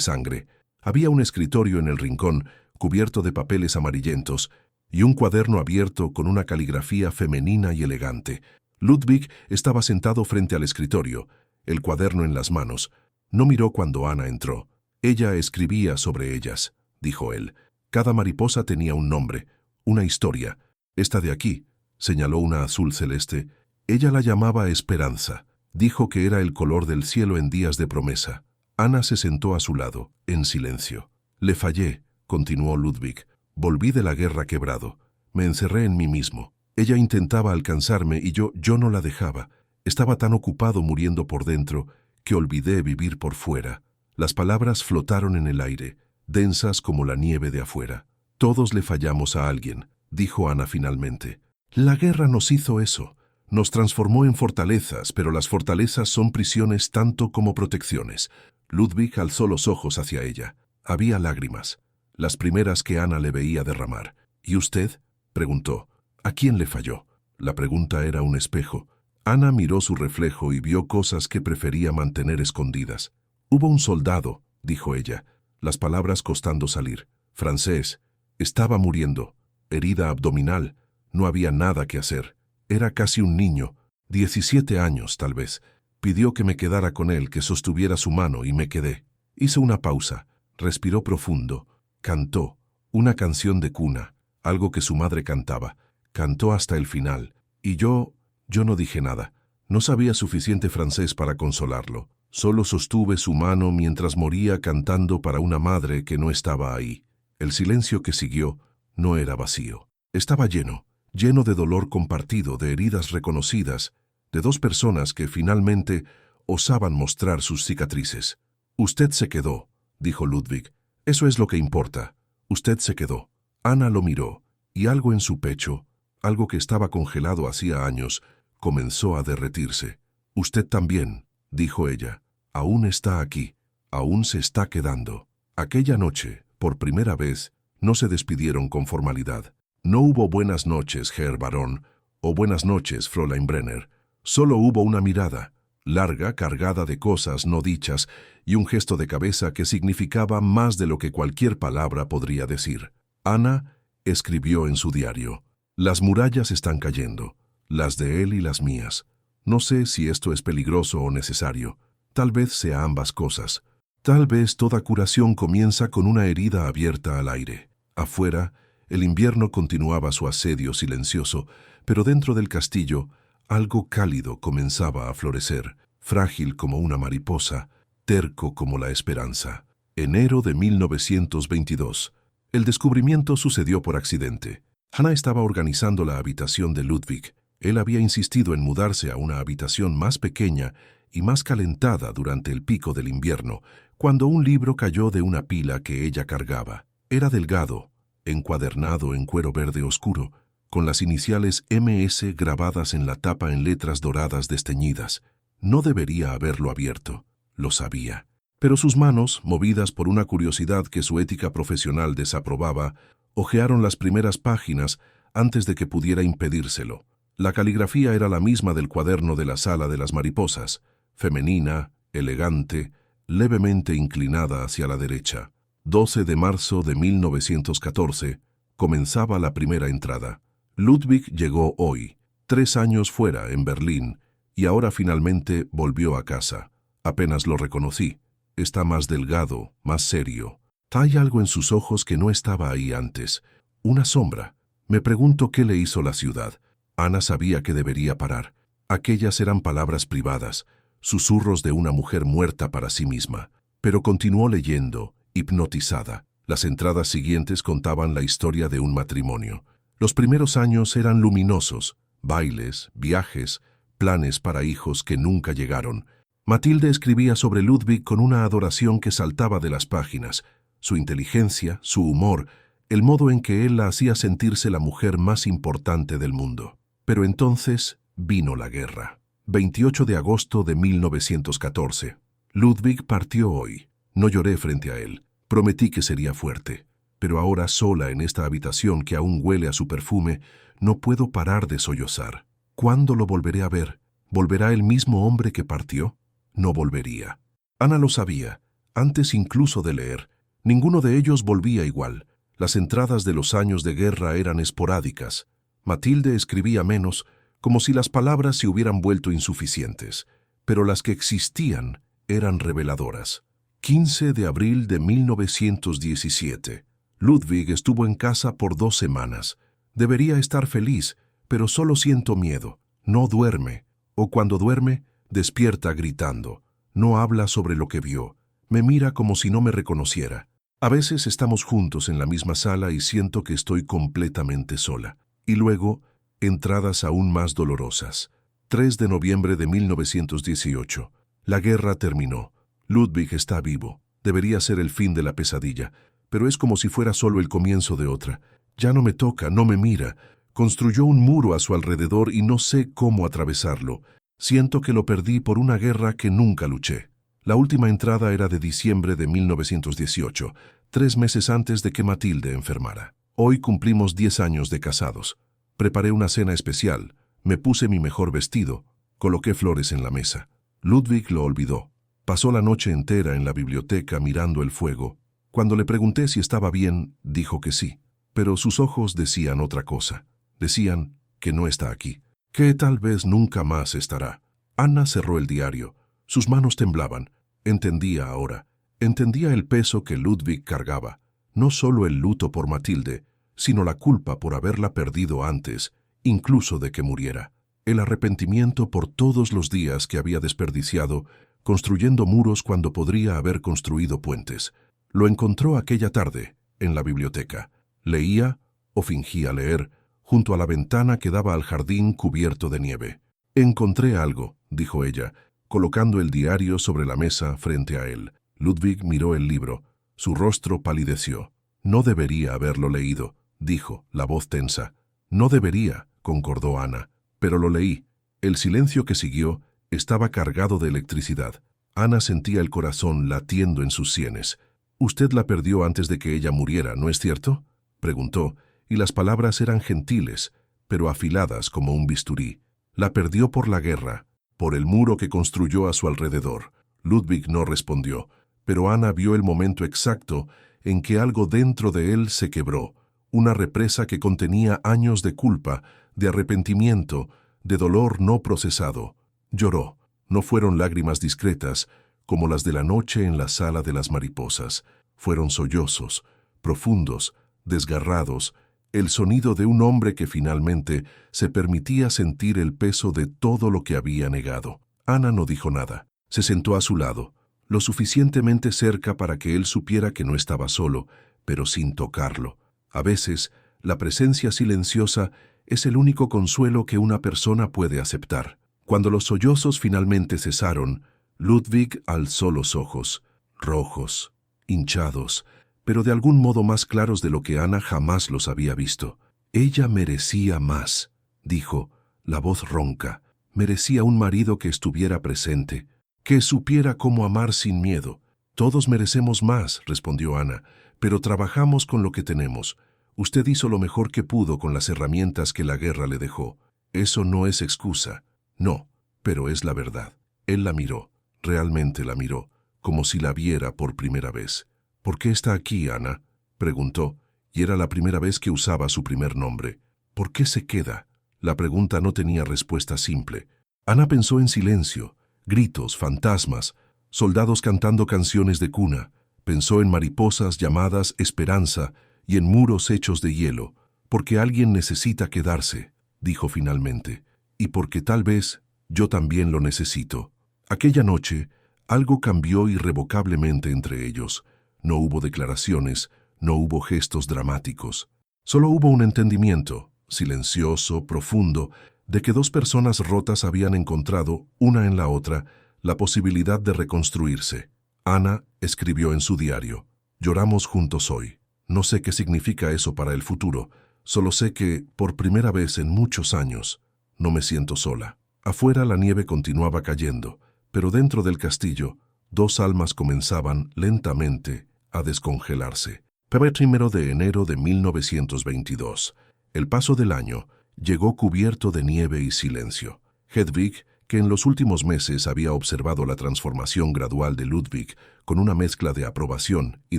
S1: sangre. Había un escritorio en el rincón, cubierto de papeles amarillentos, y un cuaderno abierto con una caligrafía femenina y elegante. Ludwig estaba sentado frente al escritorio, el cuaderno en las manos. No miró cuando Ana entró. Ella escribía sobre ellas, dijo él. Cada mariposa tenía un nombre, una historia. Esta de aquí, señaló una azul celeste. Ella la llamaba Esperanza. Dijo que era el color del cielo en días de promesa. Ana se sentó a su lado, en silencio. Le fallé, continuó Ludwig. Volví de la guerra quebrado. Me encerré en mí mismo. Ella intentaba alcanzarme y yo no la dejaba. Estaba tan ocupado muriendo por dentro que olvidé vivir por fuera. Las palabras flotaron en el aire, densas como la nieve de afuera. Todos le fallamos a alguien, dijo Ana finalmente. La guerra nos hizo eso. Nos transformó en fortalezas, pero las fortalezas son prisiones tanto como protecciones. Ludwig alzó los ojos hacia ella. Había lágrimas, las primeras que Ana le veía derramar. ¿Y usted?, preguntó. ¿A quién le falló? La pregunta era un espejo. Ana miró su reflejo y vio cosas que prefería mantener escondidas. Hubo un soldado, dijo ella, las palabras costando salir. Francés. Estaba muriendo. Herida abdominal. No había nada que hacer. Era casi un niño, 17 años tal vez. Pidió que me quedara con él, que sostuviera su mano, y me quedé. Hizo una pausa, respiró profundo, cantó, una canción de cuna, algo que su madre cantaba. Cantó hasta el final, y yo no dije nada. No sabía suficiente francés para consolarlo. Solo sostuve su mano mientras moría cantando para una madre que no estaba ahí. El silencio que siguió no era vacío. Estaba lleno de dolor compartido, de heridas reconocidas, de dos personas que finalmente osaban mostrar sus cicatrices. Usted se quedó, dijo Ludwig. Eso es lo que importa. Usted se quedó. Ana lo miró, y algo en su pecho, algo que estaba congelado hacía años, comenzó a derretirse. Usted también, dijo ella. Aún está aquí, aún se está quedando. Aquella noche, por primera vez, no se despidieron con formalidad. No hubo buenas noches, Herr Baron, o buenas noches, Fräulein Brenner. Solo hubo una mirada, larga, cargada de cosas no dichas, y un gesto de cabeza que significaba más de lo que cualquier palabra podría decir. Ana escribió en su diario: las murallas están cayendo, las de él y las mías. No sé si esto es peligroso o necesario. Tal vez sea ambas cosas. Tal vez toda curación comienza con una herida abierta al aire. Afuera, el invierno continuaba su asedio silencioso, pero dentro del castillo, algo cálido comenzaba a florecer, frágil como una mariposa, terco como la esperanza. Enero de 1922. El descubrimiento sucedió por accidente. Hannah estaba organizando la habitación de Ludwig. Él había insistido en mudarse a una habitación más pequeña y más calentada durante el pico del invierno, cuando un libro cayó de una pila que ella cargaba. Era delgado, encuadernado en cuero verde oscuro, con las iniciales MS grabadas en la tapa en letras doradas desteñidas. No debería haberlo abierto, lo sabía. Pero sus manos, movidas por una curiosidad que su ética profesional desaprobaba, hojearon las primeras páginas antes de que pudiera impedírselo. La caligrafía era la misma del cuaderno de la sala de las mariposas, femenina, elegante, levemente inclinada hacia la derecha. 12 de marzo de 1914, comenzaba la primera entrada. Ludwig llegó hoy, 3 años fuera, en Berlín, y ahora finalmente volvió a casa. Apenas lo reconocí. Está más delgado, más serio. Hay algo en sus ojos que no estaba ahí antes. Una sombra. Me pregunto qué le hizo la ciudad. Ana sabía que debería parar. Aquellas eran palabras privadas, susurros de una mujer muerta para sí misma. Pero continuó leyendo, hipnotizada. Las entradas siguientes contaban la historia de un matrimonio. Los primeros años eran luminosos, bailes, viajes, planes para hijos que nunca llegaron. Matilde escribía sobre Ludwig con una adoración que saltaba de las páginas. Su inteligencia, su humor, el modo en que él la hacía sentirse la mujer más importante del mundo. Pero entonces vino la guerra. 28 de agosto de 1914. Ludwig partió hoy. No lloré frente a él. Prometí que sería fuerte. pero ahora sola en esta habitación que aún huele a su perfume, no puedo parar de sollozar. ¿Cuándo lo volveré a ver? ¿Volverá el mismo hombre que partió? No volvería. Ana lo sabía, antes incluso de leer. Ninguno de ellos volvía igual. Las entradas de los años de guerra eran esporádicas. Matilde escribía menos, como si las palabras se hubieran vuelto insuficientes, pero las que existían eran reveladoras. 15 de abril de 1917. Ludwig estuvo en casa por 2 semanas. Debería estar feliz, pero solo siento miedo. No duerme, o cuando duerme, despierta gritando. No habla sobre lo que vio. Me mira como si no me reconociera. A veces estamos juntos en la misma sala y siento que estoy completamente sola. Y luego, entradas aún más dolorosas. 3 de noviembre de 1918. La guerra terminó. Ludwig está vivo. Debería ser el fin de la pesadilla, pero es como si fuera solo el comienzo de otra. Ya no me toca, no me mira. Construyó un muro a su alrededor y no sé cómo atravesarlo. Siento que lo perdí por una guerra que nunca luché. La última entrada era de diciembre de 1918, 3 meses antes de que Matilde enfermara. Hoy cumplimos 10 años de casados. Preparé una cena especial, me puse mi mejor vestido, coloqué flores en la mesa. Ludwig lo olvidó. Pasó la noche entera en la biblioteca mirando el fuego. Cuando le pregunté si estaba bien, dijo que sí, pero sus ojos decían otra cosa. Decían que no está aquí, que tal vez nunca más estará. Ana cerró el diario. Sus manos temblaban. Entendía ahora. Entendía el peso que Ludwig cargaba. No solo el luto por Matilde, sino la culpa por haberla perdido antes, incluso de que muriera. El arrepentimiento por todos los días que había desperdiciado, construyendo muros cuando podría haber construido puentes. Lo encontró aquella tarde, en la biblioteca. Leía, o fingía leer, junto a la ventana que daba al jardín cubierto de nieve. «Encontré algo», dijo ella, colocando el diario sobre la mesa frente a él. Ludwig miró el libro. Su rostro palideció. «No debería haberlo leído», dijo, la voz tensa. «No debería», concordó Ana, «pero lo leí». El silencio que siguió estaba cargado de electricidad. Ana sentía el corazón latiendo en sus sienes. «Usted la perdió antes de que ella muriera, ¿no es cierto?», preguntó, y las palabras eran gentiles, pero afiladas como un bisturí. «La perdió por la guerra, por el muro que construyó a su alrededor». Ludwig no respondió, pero Ana vio el momento exacto en que algo dentro de él se quebró, una represa que contenía años de culpa, de arrepentimiento, de dolor no procesado. Lloró. No fueron lágrimas discretas, como las de la noche en la sala de las mariposas. Fueron sollozos, profundos, desgarrados, el sonido de un hombre que finalmente se permitía sentir el peso de todo lo que había negado. Ana no dijo nada. Se sentó a su lado, lo suficientemente cerca para que él supiera que no estaba solo, pero sin tocarlo. A veces, la presencia silenciosa es el único consuelo que una persona puede aceptar. Cuando los sollozos finalmente cesaron, Ludwig alzó los ojos, rojos, hinchados, pero de algún modo más claros de lo que Ana jamás los había visto. «Ella merecía más», dijo, la voz ronca. «Merecía un marido que estuviera presente, que supiera cómo amar sin miedo». «Todos merecemos más», respondió Ana, «pero trabajamos con lo que tenemos. Usted hizo lo mejor que pudo con las herramientas que la guerra le dejó. Eso no es excusa». «No, pero es la verdad». Él la miró, realmente la miró, como si la viera por primera vez. «¿Por qué está aquí, Ana?», preguntó, y era la primera vez que usaba su primer nombre. «¿Por qué se queda?». La pregunta no tenía respuesta simple. Ana pensó en silencio, gritos, fantasmas, soldados cantando canciones de cuna. Pensó en mariposas llamadas esperanza y en muros hechos de hielo. «Porque alguien necesita quedarse», dijo finalmente, «y porque tal vez yo también lo necesito». Aquella noche, algo cambió irrevocablemente entre ellos. No hubo declaraciones, no hubo gestos dramáticos. Solo hubo un entendimiento, silencioso, profundo, de que dos personas rotas habían encontrado, una en la otra, la posibilidad de reconstruirse. Ana escribió en su diario: «Lloramos juntos hoy. No sé qué significa eso para el futuro. Solo sé que, por primera vez en muchos años, no me siento sola». Afuera la nieve continuaba cayendo, pero dentro del castillo, dos almas comenzaban lentamente a descongelarse. 1 de enero de 1922. El paso del año llegó cubierto de nieve y silencio. Hedwig, que en los últimos meses había observado la transformación gradual de Ludwig con una mezcla de aprobación y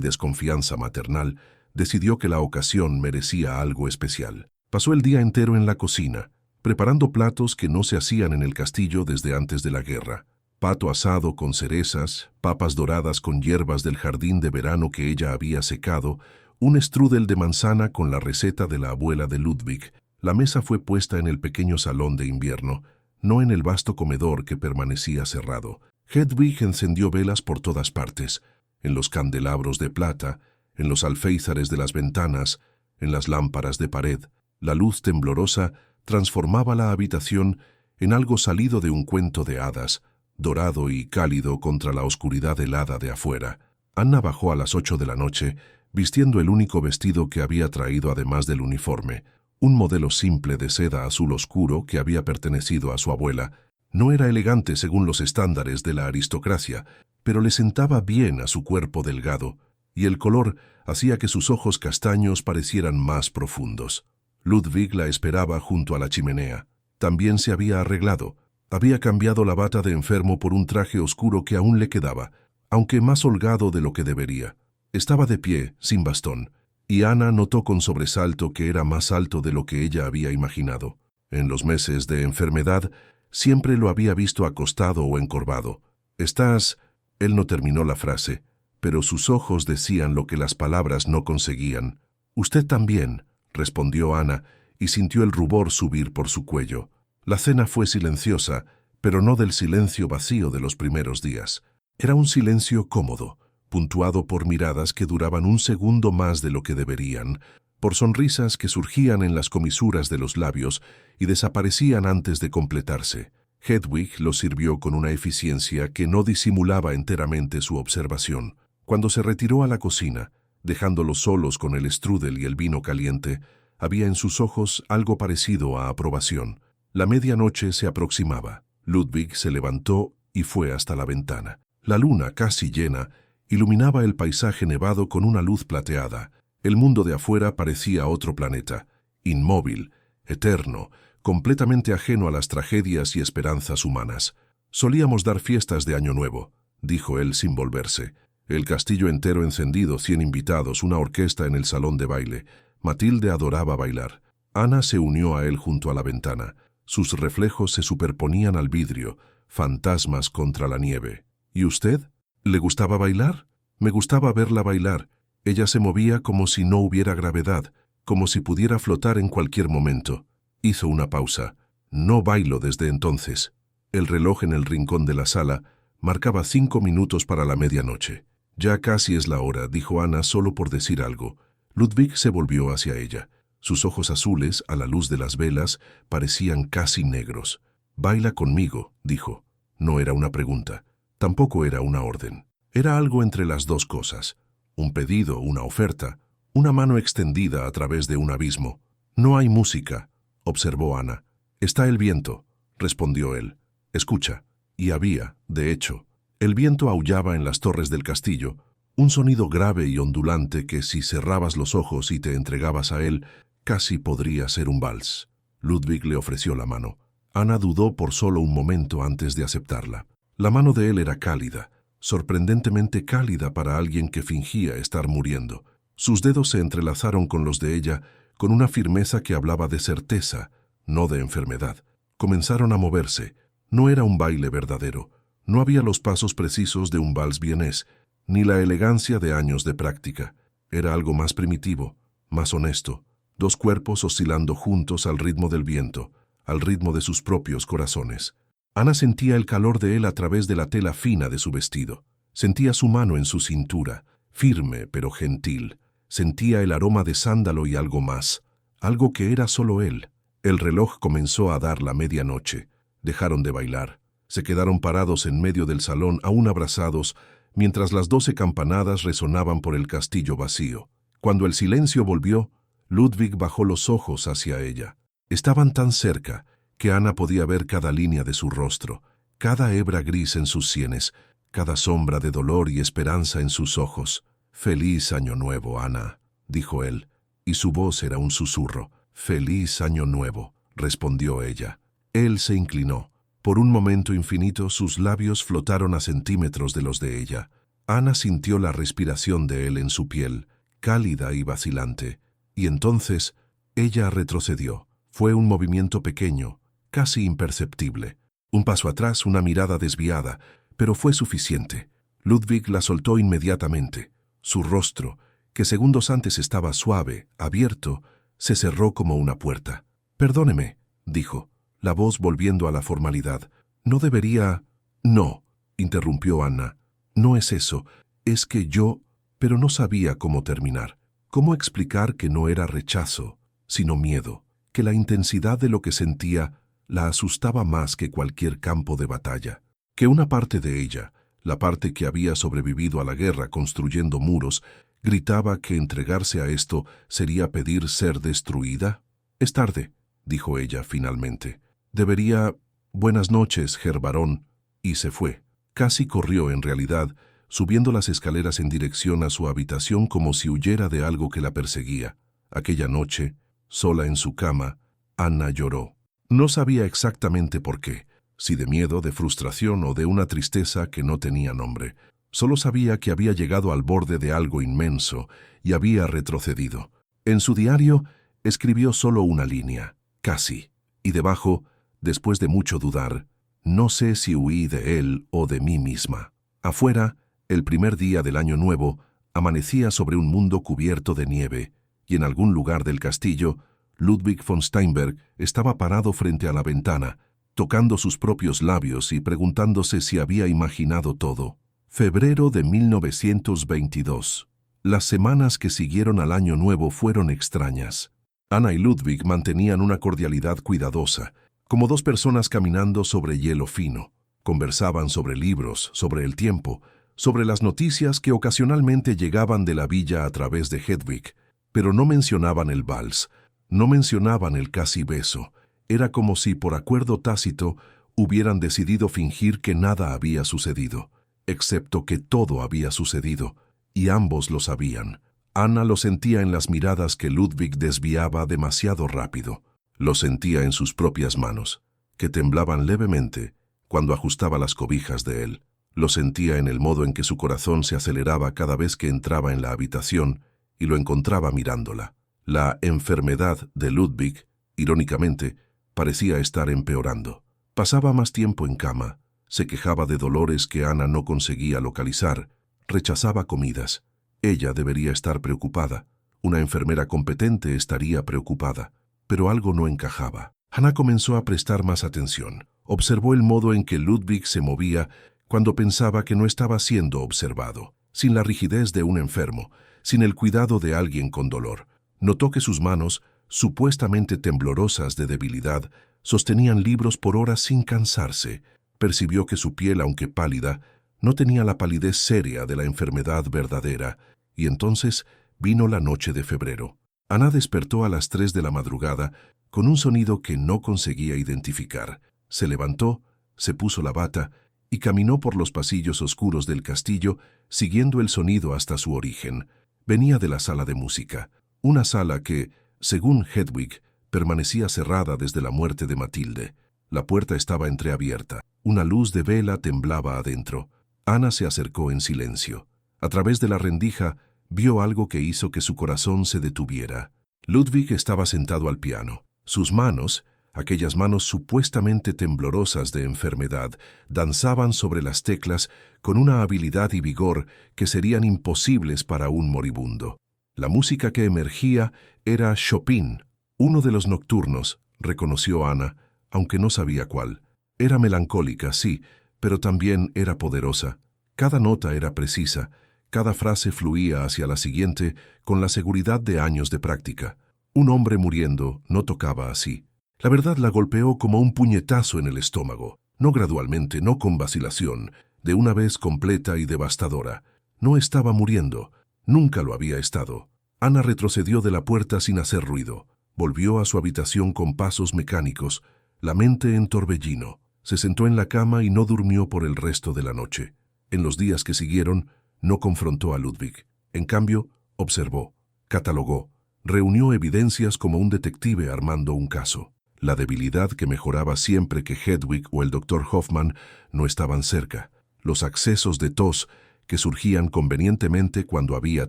S1: desconfianza maternal, decidió que la ocasión merecía algo especial. Pasó el día entero en la cocina, preparando platos que no se hacían en el castillo desde antes de la guerra. Pato asado con cerezas, papas doradas con hierbas del jardín de verano que ella había secado, un strudel de manzana con la receta de la abuela de Ludwig. La mesa fue puesta en el pequeño salón de invierno, no en el vasto comedor que permanecía cerrado. Hedwig encendió velas por todas partes, en los candelabros de plata, en los alféizares de las ventanas, en las lámparas de pared. La luz temblorosa transformaba la habitación en algo salido de un cuento de hadas, dorado y cálido contra la oscuridad helada de afuera. Anna bajó a las 8 de la noche, vistiendo el único vestido que había traído además del uniforme, un modelo simple de seda azul oscuro que había pertenecido a su abuela. No era elegante según los estándares de la aristocracia, pero le sentaba bien a su cuerpo delgado, y el color hacía que sus ojos castaños parecieran más profundos. Ludwig la esperaba junto a la chimenea. También se había arreglado. Había cambiado la bata de enfermo por un traje oscuro que aún le quedaba, aunque más holgado de lo que debería. Estaba de pie, sin bastón, y Anna notó con sobresalto que era más alto de lo que ella había imaginado. En los meses de enfermedad, siempre lo había visto acostado o encorvado. «Estás...» Él no terminó la frase, pero sus ojos decían lo que las palabras no conseguían. «Usted también», respondió Anna, y sintió el rubor subir por su cuello. La cena fue silenciosa, pero no del silencio vacío de los primeros días. Era un silencio cómodo, puntuado por miradas que duraban un segundo más de lo que deberían, por sonrisas que surgían en las comisuras de los labios y desaparecían antes de completarse. Hedwig lo sirvió con una eficiencia que no disimulaba enteramente su observación. Cuando se retiró a la cocina, dejándolos solos con el strudel y el vino caliente, había en sus ojos algo parecido a aprobación. La medianoche se aproximaba. Ludwig se levantó y fue hasta la ventana. La luna, casi llena, iluminaba el paisaje nevado con una luz plateada. El mundo de afuera parecía otro planeta, inmóvil, eterno, completamente ajeno a las tragedias y esperanzas humanas. «Solíamos dar fiestas de Año Nuevo», dijo él sin volverse. El castillo entero encendido, 100 invitados, una orquesta en el salón de baile. Matilde adoraba bailar. Anna se unió a él junto a la ventana. Sus reflejos se superponían al vidrio, fantasmas contra la nieve. «¿Y usted? ¿Le gustaba bailar?» «Me gustaba verla bailar. Ella se movía como si no hubiera gravedad, como si pudiera flotar en cualquier momento». Hizo una pausa. «No bailo desde entonces». El reloj en el rincón de la sala marcaba 5 minutos para la medianoche. «Ya casi es la hora», dijo Anna solo por decir algo. Ludwig se volvió hacia ella. Sus ojos azules, a la luz de las velas, parecían casi negros. «Baila conmigo», dijo. No era una pregunta. Tampoco era una orden. Era algo entre las dos cosas. Un pedido, una oferta, una mano extendida a través de un abismo. «No hay música», observó Anna. «Está el viento», respondió él. «Escucha». Y había, de hecho. El viento aullaba en las torres del castillo, un sonido grave y ondulante que, si cerrabas los ojos y te entregabas a él, casi podría ser un vals. Ludwig le ofreció la mano. Anna dudó por solo un momento antes de aceptarla. La mano de él era cálida, sorprendentemente cálida para alguien que fingía estar muriendo. Sus dedos se entrelazaron con los de ella con una firmeza que hablaba de certeza, no de enfermedad. Comenzaron a moverse. No era un baile verdadero. No había los pasos precisos de un vals vienés, ni la elegancia de años de práctica. Era algo más primitivo, más honesto. Dos cuerpos oscilando juntos al ritmo del viento, al ritmo de sus propios corazones. Anna sentía el calor de él a través de la tela fina de su vestido. Sentía su mano en su cintura, firme pero gentil. Sentía el aroma de sándalo y algo más, algo que era solo él. El reloj comenzó a dar la medianoche. Dejaron de bailar. Se quedaron parados en medio del salón, aún abrazados, mientras las 12 campanadas resonaban por el castillo vacío. Cuando el silencio volvió, Ludwig bajó los ojos hacia ella. Estaban tan cerca que Anna podía ver cada línea de su rostro, cada hebra gris en sus sienes, cada sombra de dolor y esperanza en sus ojos. «Feliz Año Nuevo, Anna», dijo él, y su voz era un susurro. «Feliz Año Nuevo», respondió ella. Él se inclinó. Por un momento infinito sus labios flotaron a centímetros de los de ella. Ana sintió la respiración de él en su piel, cálida y vacilante. Y entonces ella retrocedió. Fue un movimiento pequeño, casi imperceptible. Un paso atrás, una mirada desviada, pero fue suficiente. Ludwig la soltó inmediatamente. Su rostro, que segundos antes estaba suave, abierto, se cerró como una puerta. «Perdóneme», dijo, la voz volviendo a la formalidad. «No debería...» «No», interrumpió Anna. «No es eso. Es que yo...» Pero no sabía cómo terminar. Cómo explicar que no era rechazo, sino miedo, que la intensidad de lo que sentía la asustaba más que cualquier campo de batalla, que una parte de ella, la parte que había sobrevivido a la guerra construyendo muros, gritaba que entregarse a esto sería pedir ser destruida. «Es tarde», dijo ella finalmente. «Debería... Buenas noches, Herr Barón», y se fue. Casi corrió en realidad, subiendo las escaleras en dirección a su habitación como si huyera de algo que la perseguía. Aquella noche, sola en su cama, Anna lloró. No sabía exactamente por qué, si de miedo, de frustración o de una tristeza que no tenía nombre. Solo sabía que había llegado al borde de algo inmenso y había retrocedido. En su diario escribió solo una línea, «casi», y debajo, después de mucho dudar, «no sé si huí de él o de mí misma». Afuera, el primer día del Año Nuevo, amanecía sobre un mundo cubierto de nieve, y en algún lugar del castillo, Ludwig von Steinberg estaba parado frente a la ventana, tocando sus propios labios y preguntándose si había imaginado todo. Febrero de 1922. Las semanas que siguieron al Año Nuevo fueron extrañas. Anna y Ludwig mantenían una cordialidad cuidadosa, como dos personas caminando sobre hielo fino. Conversaban sobre libros, sobre el tiempo, sobre las noticias que ocasionalmente llegaban de la villa a través de Hedwig, pero no mencionaban el vals, no mencionaban el casi beso. Era como si por acuerdo tácito hubieran decidido fingir que nada había sucedido, excepto que todo había sucedido, y ambos lo sabían. Anna lo sentía en las miradas que Ludwig desviaba demasiado rápido. Lo sentía en sus propias manos, que temblaban levemente cuando ajustaba las cobijas de él. Lo sentía en el modo en que su corazón se aceleraba cada vez que entraba en la habitación y lo encontraba mirándola. La enfermedad de Ludwig, irónicamente, parecía estar empeorando. Pasaba más tiempo en cama, se quejaba de dolores que Anna no conseguía localizar, rechazaba comidas. Ella debería estar preocupada. Una enfermera competente estaría preocupada, pero algo no encajaba. Anna comenzó a prestar más atención. Observó el modo en que Ludwig se movía cuando pensaba que no estaba siendo observado, sin la rigidez de un enfermo, sin el cuidado de alguien con dolor. Notó que sus manos, supuestamente temblorosas de debilidad, sostenían libros por horas sin cansarse. Percibió que su piel, aunque pálida, no tenía la palidez seria de la enfermedad verdadera, y entonces vino la noche de febrero. Anna despertó a las 3 de la madrugada con un sonido que no conseguía identificar. Se levantó, se puso la bata y caminó por los pasillos oscuros del castillo, siguiendo el sonido hasta su origen. Venía de la sala de música, una sala que, según Hedwig, permanecía cerrada desde la muerte de Matilde. La puerta estaba entreabierta. Una luz de vela temblaba adentro. Anna se acercó en silencio. A través de la rendija vio algo que hizo que su corazón se detuviera. Ludwig estaba sentado al piano. Sus manos, aquellas manos supuestamente temblorosas de enfermedad, danzaban sobre las teclas con una habilidad y vigor que serían imposibles para un moribundo. La música que emergía era Chopin, uno de los nocturnos, reconoció Anna, aunque no sabía cuál. Era melancólica, sí, pero también era poderosa. Cada nota era precisa, cada frase fluía hacia la siguiente con la seguridad de años de práctica. Un hombre muriendo no tocaba así. La verdad la golpeó como un puñetazo en el estómago, no gradualmente, no con vacilación, de una vez completa y devastadora. No estaba muriendo, nunca lo había estado. Anna retrocedió de la puerta sin hacer ruido. Volvió a su habitación con pasos mecánicos, la mente en torbellino. Se sentó en la cama y no durmió por el resto de la noche. En los días que siguieron, no confrontó a Ludwig. En cambio, observó. Catalogó, reunió evidencias como un detective armando un caso. La debilidad que mejoraba siempre que Hedwig o el Dr. Hoffman no estaban cerca. Los accesos de tos que surgían convenientemente cuando había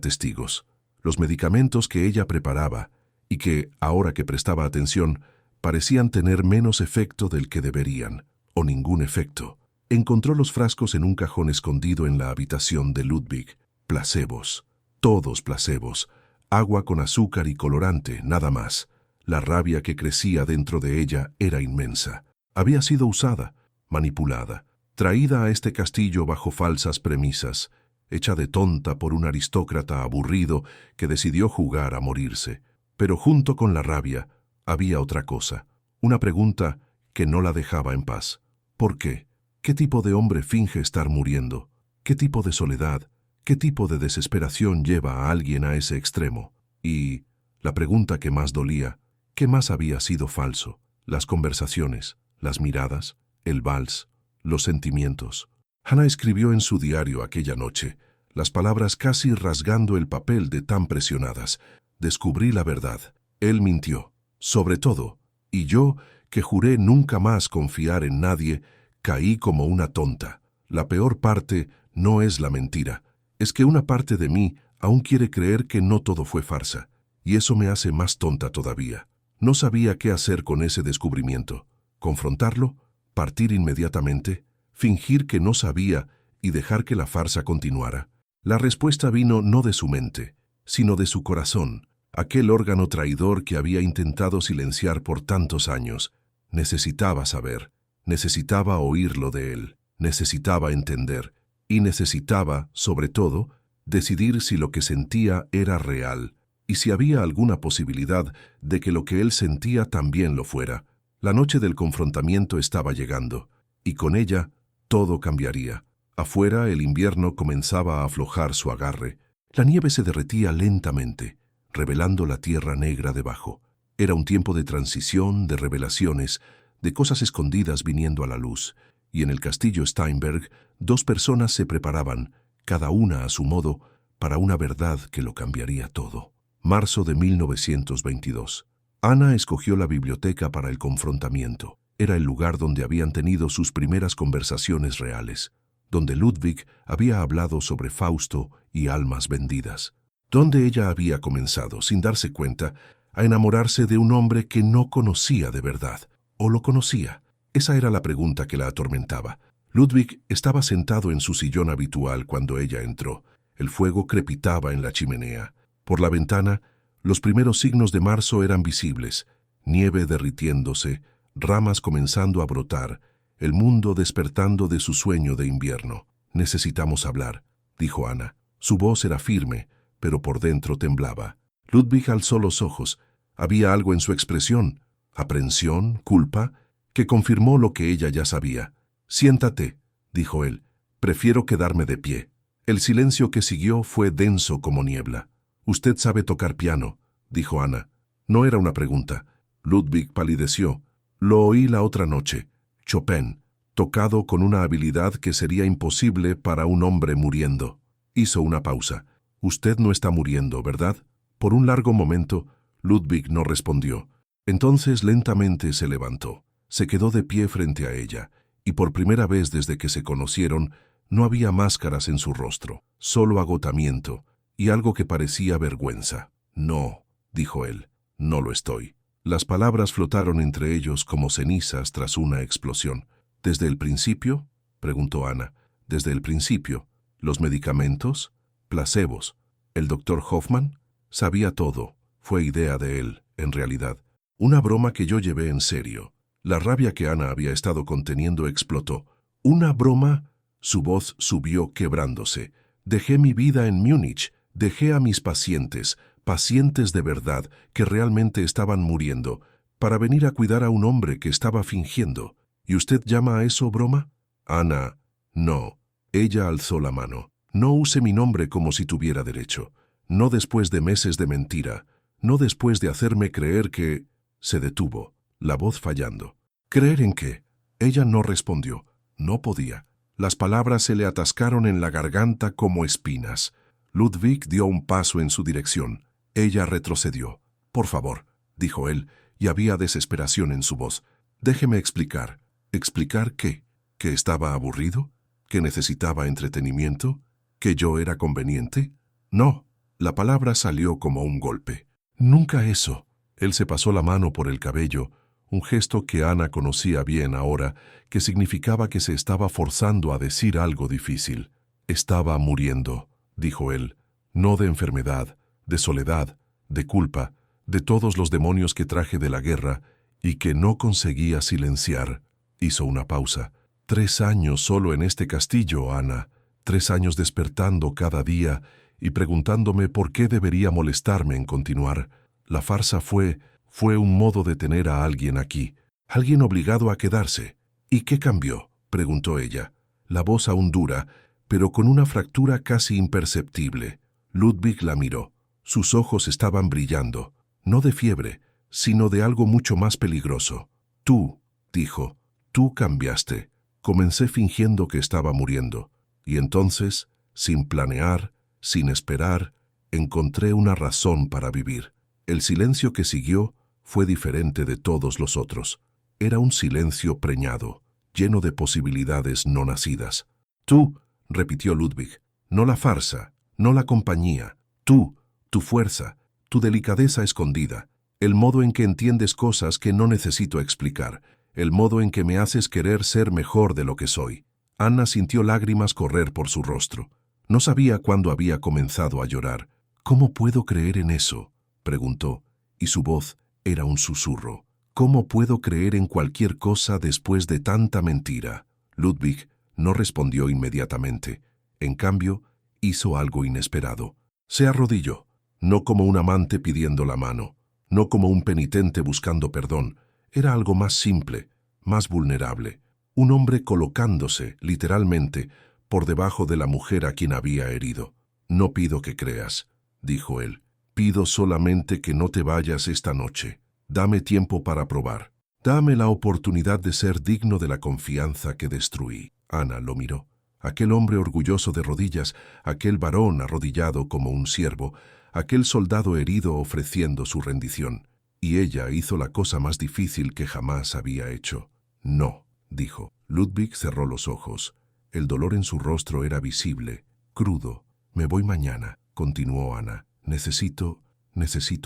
S1: testigos. Los medicamentos que ella preparaba y que, ahora que prestaba atención, parecían tener menos efecto del que deberían, o ningún efecto. Encontró los frascos en un cajón escondido en la habitación de Ludwig. Placebos. Todos placebos. Agua con azúcar y colorante, nada más. La rabia que crecía dentro de ella era inmensa. Había sido usada, manipulada, traída a este castillo bajo falsas premisas, hecha de tonta por un aristócrata aburrido que decidió jugar a morirse. Pero junto con la rabia había otra cosa, una pregunta que no la dejaba en paz. ¿Por qué? ¿Qué tipo de hombre finge estar muriendo? ¿Qué tipo de soledad? ¿Qué tipo de desesperación lleva a alguien a ese extremo? Y la pregunta que más dolía, ¿qué más había sido falso? Las conversaciones, las miradas, el vals, los sentimientos. Hannah escribió en su diario aquella noche, las palabras casi rasgando el papel de tan presionadas. Descubrí la verdad. Él mintió, sobre todo, y yo, que juré nunca más confiar en nadie, caí como una tonta. La peor parte no es la mentira, es que una parte de mí aún quiere creer que no todo fue farsa, y eso me hace más tonta todavía. No sabía qué hacer con ese descubrimiento. ¿Confrontarlo? ¿Partir inmediatamente? ¿Fingir que no sabía y dejar que la farsa continuara? La respuesta vino no de su mente, sino de su corazón, aquel órgano traidor que había intentado silenciar por tantos años. Necesitaba saber, necesitaba oírlo de él, necesitaba entender, y necesitaba, sobre todo, decidir si lo que sentía era real, y si había alguna posibilidad de que lo que él sentía también lo fuera. La noche del confrontamiento estaba llegando, y con ella todo cambiaría. Afuera el invierno comenzaba a aflojar su agarre. La nieve se derretía lentamente, revelando la tierra negra debajo. Era un tiempo de transición, de revelaciones, de cosas escondidas viniendo a la luz, y en el castillo Steinberg 2 personas se preparaban, cada una a su modo, para una verdad que lo cambiaría todo. Marzo de 1922. Anna escogió la biblioteca para el confrontamiento. Era el lugar donde habían tenido sus primeras conversaciones reales, donde Ludwig había hablado sobre Fausto y almas vendidas, donde ella había comenzado, sin darse cuenta, a enamorarse de un hombre que no conocía de verdad. ¿O lo conocía? Esa era la pregunta que la atormentaba. Ludwig estaba sentado en su sillón habitual cuando ella entró. El fuego crepitaba en la chimenea. Por la ventana, los primeros signos de marzo eran visibles, nieve derritiéndose, ramas comenzando a brotar, el mundo despertando de su sueño de invierno. «Necesitamos hablar», dijo Anna. Su voz era firme, pero por dentro temblaba. Ludwig alzó los ojos. Había algo en su expresión, aprensión, culpa, que confirmó lo que ella ya sabía. «Siéntate», dijo él. «Prefiero quedarme de pie». El silencio que siguió fue denso como niebla. «Usted sabe tocar piano», dijo Anna. No era una pregunta. Ludwig palideció. «Lo oí la otra noche. Chopin, tocado con una habilidad que sería imposible para un hombre muriendo». Hizo una pausa. «Usted no está muriendo, ¿verdad?» Por un largo momento, Ludwig no respondió. Entonces lentamente se levantó. Se quedó de pie frente a ella, y por primera vez desde que se conocieron, no había máscaras en su rostro, solo agotamiento y algo que parecía vergüenza. «No», dijo él, «no lo estoy». Las palabras flotaron entre ellos como cenizas tras una explosión. «¿Desde el principio?», preguntó Anna. «¿Desde el principio? ¿Los medicamentos? ¿Placebos? ¿El Dr. Hoffman?» Sabía todo. Fue idea de él, en realidad. Una broma que yo llevé en serio. La rabia que Anna había estado conteniendo explotó. «¿Una broma?». Su voz subió quebrándose. «Dejé mi vida en Múnich. Dejé a mis pacientes, pacientes de verdad, que realmente estaban muriendo, para venir a cuidar a un hombre que estaba fingiendo. ¿Y usted llama a eso broma?». «Anna, no». Ella alzó la mano. «No use mi nombre como si tuviera derecho. No después de meses de mentira. No después de hacerme creer que...». Se detuvo, la voz fallando. «¿Creer en qué?». Ella no respondió. No podía. Las palabras se le atascaron en la garganta como espinas. Ludwig dio un paso en su dirección. Ella retrocedió. «Por favor», dijo él, y había desesperación en su voz. «Déjeme explicar». ¿Explicar qué? ¿Que estaba aburrido? ¿Que necesitaba entretenimiento? ¿Que yo era conveniente? No. La palabra salió como un golpe. Nunca eso. Él se pasó la mano por el cabello, un gesto que Ana conocía bien ahora, que significaba que se estaba forzando a decir algo difícil. «Estaba muriendo», dijo él, «no de enfermedad, de soledad, de culpa, de todos los demonios que traje de la guerra y que no conseguía silenciar». Hizo una pausa. 3 años solo en este castillo, Ana. 3 años despertando cada día y preguntándome por qué debería molestarme en continuar. La farsa fue un modo de tener a alguien aquí, alguien obligado a quedarse. «¿Y qué cambió?», preguntó ella, la voz aún dura, pero con una fractura casi imperceptible. Ludwig la miró. Sus ojos estaban brillando, no de fiebre, sino de algo mucho más peligroso. «Tú», dijo, «tú cambiaste». Comencé fingiendo que estaba muriendo, y entonces, sin planear, sin esperar, encontré una razón para vivir. El silencio que siguió fue diferente de todos los otros. Era un silencio preñado, lleno de posibilidades no nacidas. «Tú», repitió Ludwig, «no la farsa, no la compañía. Tú, tu fuerza, tu delicadeza escondida, el modo en que entiendes cosas que no necesito explicar, el modo en que me haces querer ser mejor de lo que soy». Ana sintió lágrimas correr por su rostro. No sabía cuándo había comenzado a llorar. «¿Cómo puedo creer en eso?», preguntó, y su voz era un susurro. «¿Cómo puedo creer en cualquier cosa después de tanta mentira?». Ludwig no respondió inmediatamente. En cambio, hizo algo inesperado. Se arrodilló, no como un amante pidiendo la mano, no como un penitente buscando perdón. Era algo más simple, más vulnerable. Un hombre colocándose, literalmente, por debajo de la mujer a quien había herido. «No pido que creas», dijo él. «Pido solamente que no te vayas esta noche. Dame tiempo para probar. Dame la oportunidad de ser digno de la confianza que destruí». Ana lo miró. Aquel hombre orgulloso de rodillas, aquel varón arrodillado como un siervo, aquel soldado herido ofreciendo su rendición. Y ella hizo la cosa más difícil que jamás había hecho. «No», dijo. Ludwig cerró los ojos. El dolor en su rostro era visible, crudo. «Me voy mañana», continuó Ana. Necesito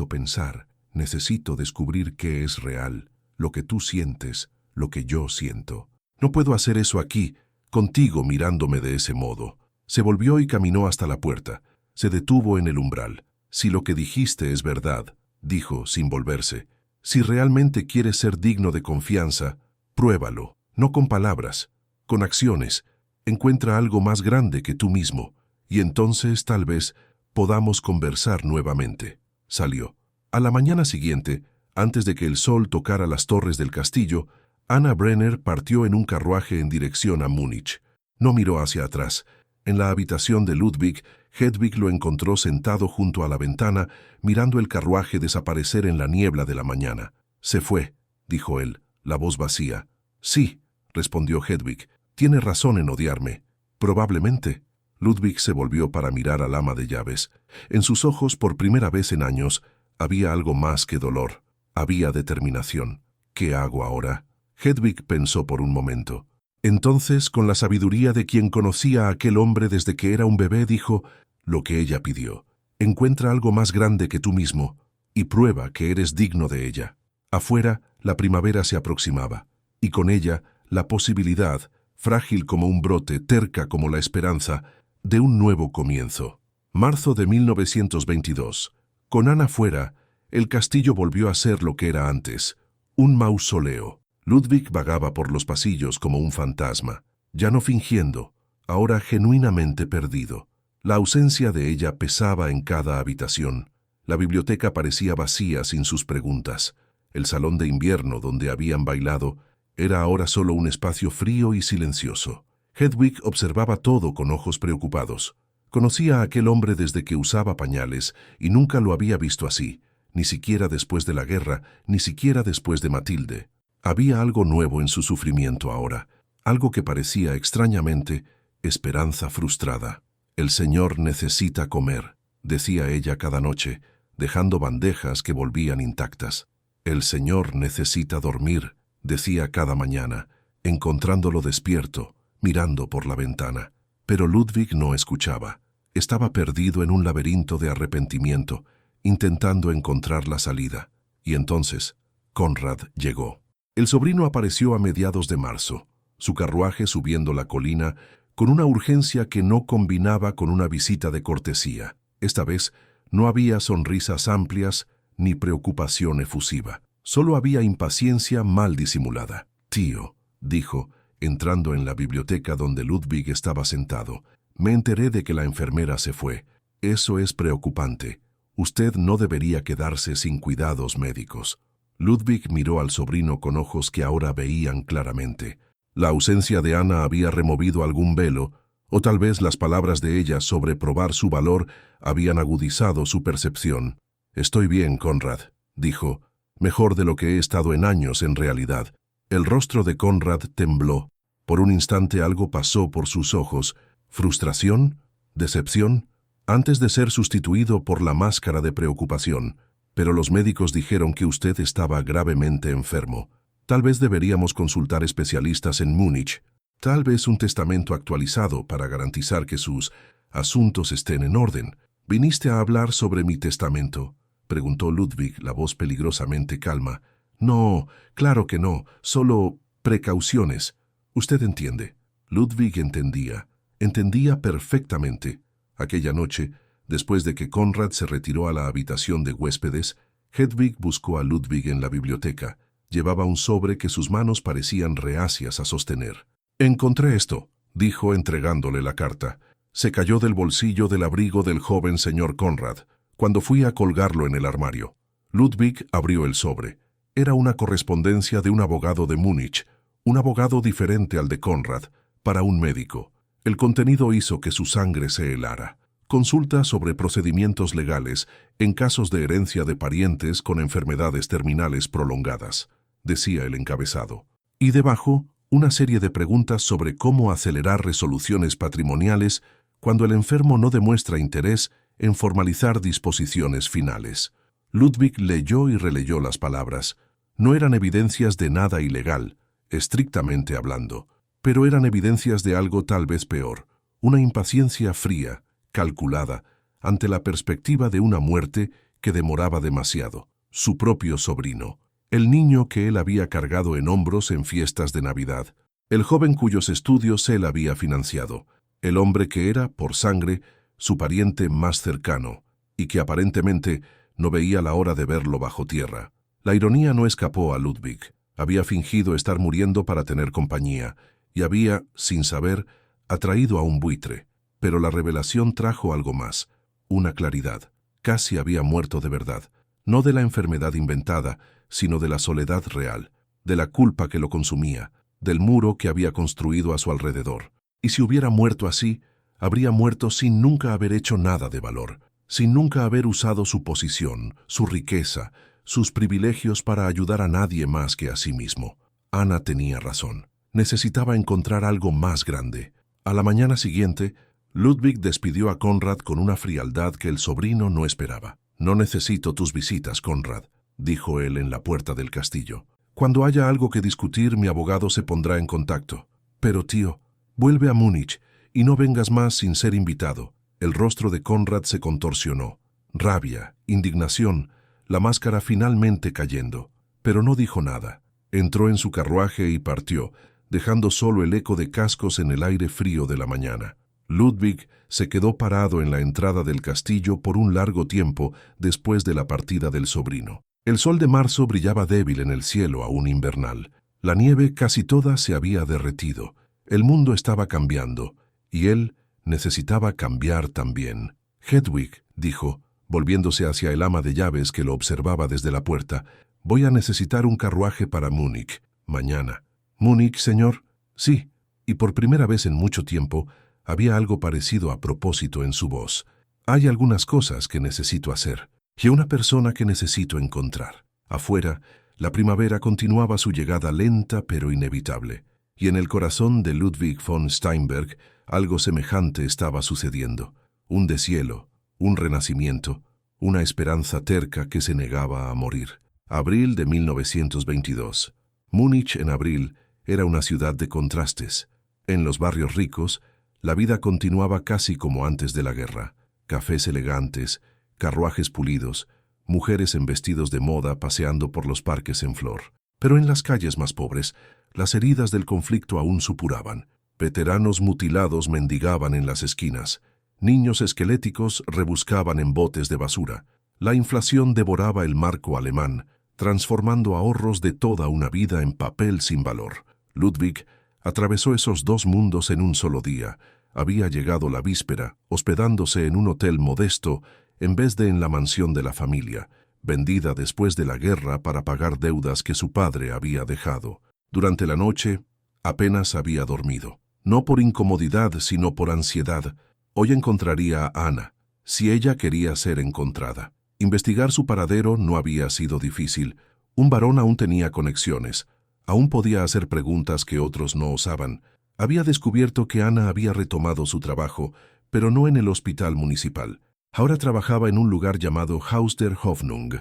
S1: pensar, necesito descubrir qué es real, lo que tú sientes, lo que yo siento. No puedo hacer eso aquí, contigo mirándome de ese modo». Se volvió y caminó hasta la puerta. Se detuvo en el umbral. «Si lo que dijiste es verdad», dijo sin volverse, «si realmente quieres ser digno de confianza, pruébalo, no con palabras, con acciones. Encuentra algo más grande que tú mismo, y entonces tal vez podamos conversar nuevamente». Salió. A la mañana siguiente, antes de que el sol tocara las torres del castillo, Anna Brenner partió en un carruaje en dirección a Múnich. No miró hacia atrás. En la habitación de Ludwig, Hedwig lo encontró sentado junto a la ventana, mirando el carruaje desaparecer en la niebla de la mañana. «Se fue», dijo él, la voz vacía. «Sí», respondió Hedwig, «tiene razón en odiarme». «Probablemente». Ludwig se volvió para mirar al ama de llaves. En sus ojos, por primera vez en años, había algo más que dolor. Había determinación. «¿Qué hago ahora?». Hedwig pensó por un momento. Entonces, con la sabiduría de quien conocía a aquel hombre desde que era un bebé, dijo lo que ella pidió. «Encuentra algo más grande que tú mismo y prueba que eres digno de ella». Afuera, la primavera se aproximaba, y con ella la posibilidad, frágil como un brote, terca como la esperanza, de un nuevo comienzo. Marzo de 1922. Con Ana fuera, el castillo volvió a ser lo que era antes, un mausoleo. Ludwig vagaba por los pasillos como un fantasma, ya no fingiendo, ahora genuinamente perdido. La ausencia de ella pesaba en cada habitación. La biblioteca parecía vacía sin sus preguntas. El salón de invierno donde habían bailado era ahora solo un espacio frío y silencioso. Hedwig observaba todo con ojos preocupados. Conocía a aquel hombre desde que usaba pañales y nunca lo había visto así, ni siquiera después de la guerra, ni siquiera después de Matilde. Había algo nuevo en su sufrimiento ahora, algo que parecía extrañamente esperanza frustrada. «El Señor necesita comer», decía ella cada noche, dejando bandejas que volvían intactas. «El señor necesita dormir», decía cada mañana, encontrándolo despierto, mirando por la ventana. Pero Ludwig no escuchaba. Estaba perdido en un laberinto de arrepentimiento, intentando encontrar la salida. Y entonces, Conrad llegó. El sobrino apareció a mediados de marzo, su carruaje subiendo la colina, con una urgencia que no combinaba con una visita de cortesía. Esta vez no había sonrisas amplias ni preocupación efusiva. Solo había impaciencia mal disimulada. «Tío», dijo, entrando en la biblioteca donde Ludwig estaba sentado, «me enteré de que la enfermera se fue. Eso es preocupante. Usted no debería quedarse sin cuidados médicos». Ludwig miró al sobrino con ojos que ahora veían claramente. La ausencia de Ana había removido algún velo, o tal vez las palabras de ella sobre probar su valor habían agudizado su percepción. «Estoy bien, Conrad», dijo, «mejor de lo que he estado en años en realidad». El rostro de Conrad tembló. Por un instante algo pasó por sus ojos. ¿Frustración? ¿Decepción? Antes de ser sustituido por la máscara de preocupación. «Pero los médicos dijeron que usted estaba gravemente enfermo. Tal vez deberíamos consultar especialistas en Múnich. Tal vez un testamento actualizado para garantizar que sus asuntos estén en orden». «¿Viniste a hablar sobre mi testamento?», preguntó Ludwig, la voz peligrosamente calma. «No, claro que no, solo precauciones. Usted entiende». Ludwig entendía perfectamente. Aquella noche, después de que Conrad se retiró a la habitación de huéspedes, Hedwig buscó a Ludwig en la biblioteca. Llevaba un sobre que sus manos parecían reacias a sostener. «Encontré esto», dijo entregándole la carta. «Se cayó del bolsillo del abrigo del joven señor Conrad, cuando fui a colgarlo en el armario». Ludwig abrió el sobre. Era una correspondencia de un abogado de Múnich, un abogado diferente al de Conrad, para un médico. El contenido hizo que su sangre se helara. «Consulta sobre procedimientos legales en casos de herencia de parientes con enfermedades terminales prolongadas», decía el encabezado. Y debajo, una serie de preguntas sobre cómo acelerar resoluciones patrimoniales cuando el enfermo no demuestra interés en formalizar disposiciones finales. Ludwig leyó y releyó las palabras. No eran evidencias de nada ilegal, estrictamente hablando, pero eran evidencias de algo tal vez peor, una impaciencia fría, calculada, ante la perspectiva de una muerte que demoraba demasiado. Su propio sobrino, el niño que él había cargado en hombros en fiestas de Navidad, el joven cuyos estudios él había financiado, el hombre que era, por sangre, su pariente más cercano, y que aparentemente no veía la hora de verlo bajo tierra. La ironía no escapó a Ludwig. Había fingido estar muriendo para tener compañía, y había, sin saber, atraído a un buitre. Pero la revelación trajo algo más, una claridad. Casi había muerto de verdad, no de la enfermedad inventada, sino de la soledad real, de la culpa que lo consumía, del muro que había construido a su alrededor. Y si hubiera muerto así, habría muerto sin nunca haber hecho nada de valor, sin nunca haber usado su posición, su riqueza, sus privilegios para ayudar a nadie más que a sí mismo. Ana tenía razón. Necesitaba encontrar algo más grande. A la mañana siguiente, Ludwig despidió a Conrad con una frialdad que el sobrino no esperaba. «No necesito tus visitas, Conrad», dijo él en la puerta del castillo. «Cuando haya algo que discutir, mi abogado se pondrá en contacto. Pero, tío, vuelve a Múnich y no vengas más sin ser invitado». El rostro de Conrad se contorsionó. Rabia, indignación, la máscara finalmente cayendo. Pero no dijo nada. Entró en su carruaje y partió, dejando solo el eco de cascos en el aire frío de la mañana. Ludwig se quedó parado en la entrada del castillo por un largo tiempo después de la partida del sobrino. El sol de marzo brillaba débil en el cielo aún invernal. La nieve casi toda se había derretido. El mundo estaba cambiando, y él necesitaba cambiar también. «Hedwig», dijo, volviéndose hacia el ama de llaves que lo observaba desde la puerta, «voy a necesitar un carruaje para Múnich, mañana». «¿Múnich, señor?» «Sí», y por primera vez en mucho tiempo había algo parecido a propósito en su voz. «Hay algunas cosas que necesito hacer, y una persona que necesito encontrar». Afuera, la primavera continuaba su llegada lenta pero inevitable, y en el corazón de Ludwig von Steinberg algo semejante estaba sucediendo. Un deshielo, un renacimiento, una esperanza terca que se negaba a morir. Abril de 1922. Múnich en abril era una ciudad de contrastes. En los barrios ricos, la vida continuaba casi como antes de la guerra. Cafés elegantes, carruajes pulidos, mujeres en vestidos de moda paseando por los parques en flor. Pero en las calles más pobres, las heridas del conflicto aún supuraban. Veteranos mutilados mendigaban en las esquinas. Niños esqueléticos rebuscaban en botes de basura. La inflación devoraba el marco alemán, transformando ahorros de toda una vida en papel sin valor. Ludwig atravesó esos dos mundos en un solo día. Había llegado la víspera, hospedándose en un hotel modesto en vez de en la mansión de la familia, vendida después de la guerra para pagar deudas que su padre había dejado. Durante la noche, apenas había dormido. No por incomodidad, sino por ansiedad. Hoy encontraría a Anna, si ella quería ser encontrada. Investigar su paradero no había sido difícil. Un varón aún tenía conexiones. Aún podía hacer preguntas que otros no osaban. Había descubierto que Anna había retomado su trabajo, pero no en el hospital municipal. Ahora trabajaba en un lugar llamado Haus der Hoffnung,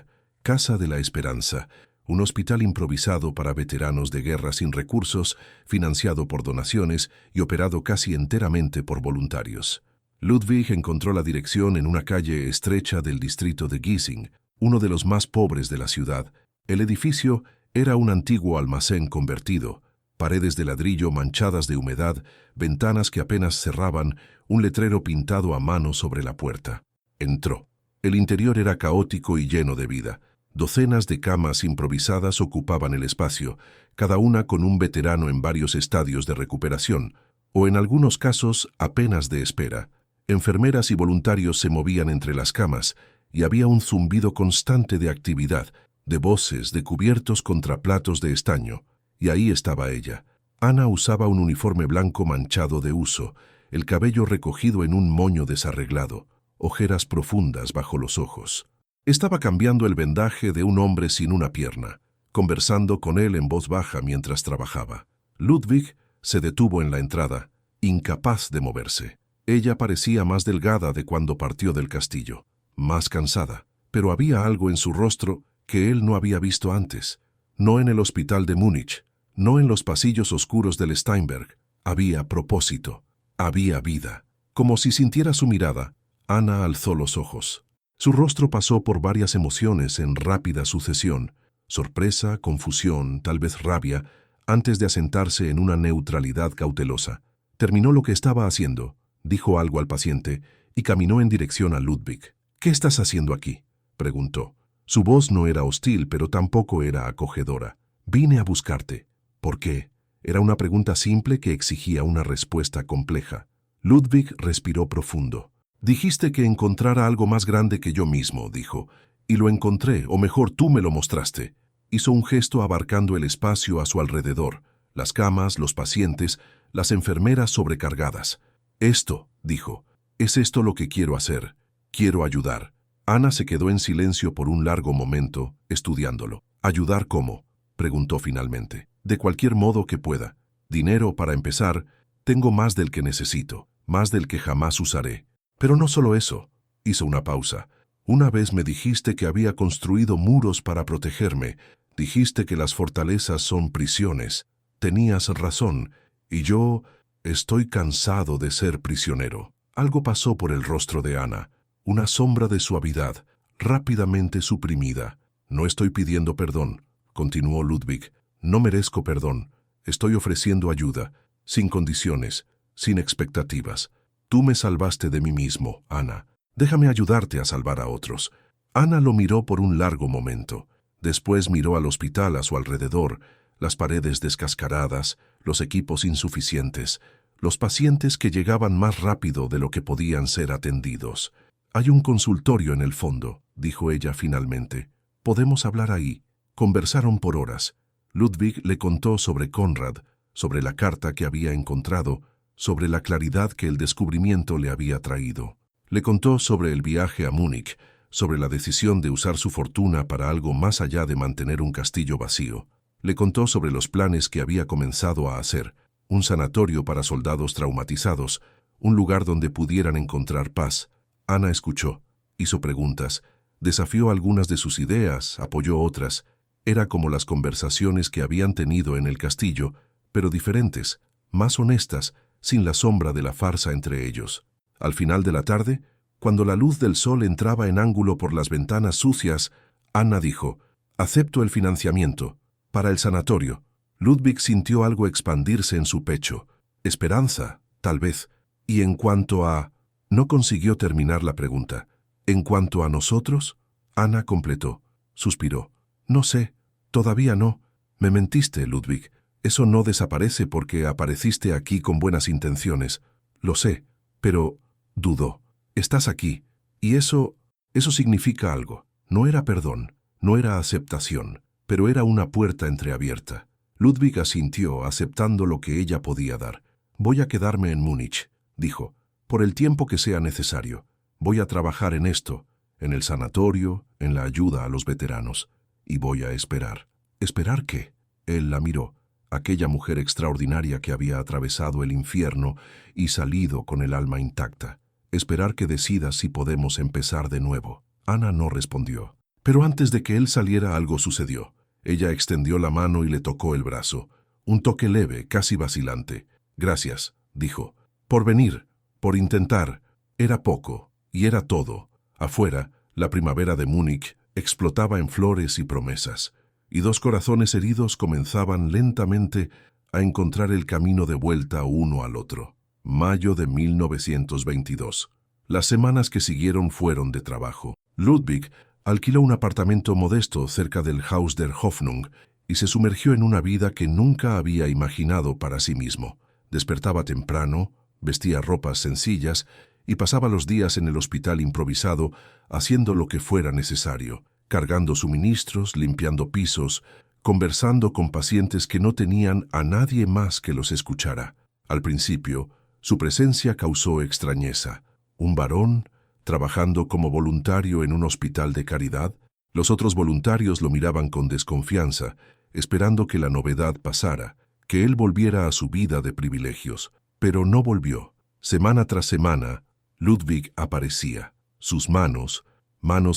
S1: Casa de la Esperanza, un hospital improvisado para veteranos de guerra sin recursos, financiado por donaciones y operado casi enteramente por voluntarios. Ludwig encontró la dirección en una calle estrecha del distrito de Giesing, uno de los más pobres de la ciudad. El edificio era un antiguo almacén convertido, paredes de ladrillo manchadas de humedad, ventanas que apenas cerraban, un letrero pintado a mano sobre la puerta. Entró. El interior era caótico y lleno de vida. Docenas de camas improvisadas ocupaban el espacio, cada una con un veterano en varios estadios de recuperación, o en algunos casos apenas de espera. Enfermeras y voluntarios se movían entre las camas, y había un zumbido constante de actividad, de voces, de cubiertos contra platos de estaño. Y ahí estaba ella. Anna usaba un uniforme blanco manchado de uso, el cabello recogido en un moño desarreglado, ojeras profundas bajo los ojos. Estaba cambiando el vendaje de un hombre sin una pierna, conversando con él en voz baja mientras trabajaba. Ludwig se detuvo en la entrada, incapaz de moverse. Ella parecía más delgada de cuando partió del castillo, más cansada, pero había algo en su rostro que él no había visto antes. No en el hospital de Múnich, no en los pasillos oscuros del Steinberg. Había propósito, había vida. Como si sintiera su mirada, Anna alzó los ojos. Su rostro pasó por varias emociones en rápida sucesión, sorpresa, confusión, tal vez rabia, antes de asentarse en una neutralidad cautelosa. Terminó lo que estaba haciendo, dijo algo al paciente y caminó en dirección a Ludwig. «¿Qué estás haciendo aquí?», preguntó. Su voz no era hostil, pero tampoco era acogedora. «Vine a buscarte». «¿Por qué?». Era una pregunta simple que exigía una respuesta compleja. Ludwig respiró profundo. «Dijiste que encontrara algo más grande que yo mismo», dijo. «Y lo encontré, o mejor, tú me lo mostraste». Hizo un gesto abarcando el espacio a su alrededor, las camas, los pacientes, las enfermeras sobrecargadas. «Esto», dijo, «es esto lo que quiero hacer. Quiero ayudar». Anna se quedó en silencio por un largo momento, estudiándolo. «¿Ayudar cómo?», preguntó finalmente. «De cualquier modo que pueda. Dinero para empezar. Tengo más del que necesito, más del que jamás usaré. Pero no solo eso». Hizo una pausa. «Una vez me dijiste que había construido muros para protegerme. Dijiste que las fortalezas son prisiones. Tenías razón, y yo estoy cansado de ser prisionero». Algo pasó por el rostro de Anna, una sombra de suavidad, rápidamente suprimida. «No estoy pidiendo perdón», continuó Ludwig. «No merezco perdón. Estoy ofreciendo ayuda, sin condiciones, sin expectativas. Tú me salvaste de mí mismo, Anna. Déjame ayudarte a salvar a otros». Anna lo miró por un largo momento. Después miró al hospital a su alrededor, las paredes descascaradas, los equipos insuficientes, los pacientes que llegaban más rápido de lo que podían ser atendidos. «Hay un consultorio en el fondo», dijo ella finalmente. «Podemos hablar ahí». Conversaron por horas. Ludwig le contó sobre Conrad, sobre la carta que había encontrado, sobre la claridad que el descubrimiento le había traído. Le contó sobre el viaje a Múnich, sobre la decisión de usar su fortuna para algo más allá de mantener un castillo vacío. Le contó sobre los planes que había comenzado a hacer, un sanatorio para soldados traumatizados, un lugar donde pudieran encontrar paz. Anna escuchó, hizo preguntas, Desafió algunas de sus ideas, apoyó otras. Era como las conversaciones que habían tenido en el castillo, pero diferentes, más honestas, sin la sombra de la farsa entre ellos. Al final de la tarde, cuando la luz del sol entraba en ángulo por las ventanas sucias, Anna dijo: «Acepto el financiamiento. Para el sanatorio». Ludwig sintió algo expandirse en su pecho. Esperanza, tal vez. Y en cuanto a... No consiguió terminar la pregunta. «¿En cuanto a nosotros?», Anna completó. Suspiró. «No sé. Todavía no. Me mentiste, Ludwig. Eso no desaparece porque apareciste aquí con buenas intenciones. Lo sé. Pero...» dudó. «Estás aquí. Y eso significa algo. No era perdón, no era aceptación, pero era una puerta entreabierta». Ludwig asintió, aceptando lo que ella podía dar. «Voy a quedarme en Múnich», dijo, «por el tiempo que sea necesario. Voy a trabajar en esto, en el sanatorio, en la ayuda a los veteranos. Y voy a esperar». «¿Esperar qué?». Él la miró, aquella mujer extraordinaria que había atravesado el infierno y salido con el alma intacta. «Esperar que decidas si podemos empezar de nuevo». Anna no respondió. Pero antes de que él saliera algo sucedió. Ella extendió la mano y le tocó el brazo. Un toque leve, casi vacilante. «Gracias», dijo. «Por venir, por intentar». Era poco, y era todo. Afuera, la primavera de Múnich explotaba en flores y promesas, y dos corazones heridos comenzaban lentamente a encontrar el camino de vuelta uno al otro. Mayo de 1922. Las semanas que siguieron fueron de trabajo. Ludwig alquiló un apartamento modesto cerca del Haus der Hoffnung y se sumergió en una vida que nunca había imaginado para sí mismo. Despertaba temprano, vestía ropas sencillas y pasaba los días en el hospital improvisado haciendo lo que fuera necesario, cargando suministros, limpiando pisos, conversando con pacientes que no tenían a nadie más que los escuchara. Al principio, su presencia causó extrañeza. Un varón, trabajando como voluntario en un hospital de caridad. Los otros voluntarios lo miraban con desconfianza, esperando que la novedad pasara, que él volviera a su vida de privilegios. Pero no volvió. Semana tras semana, Ludwig aparecía. Sus manos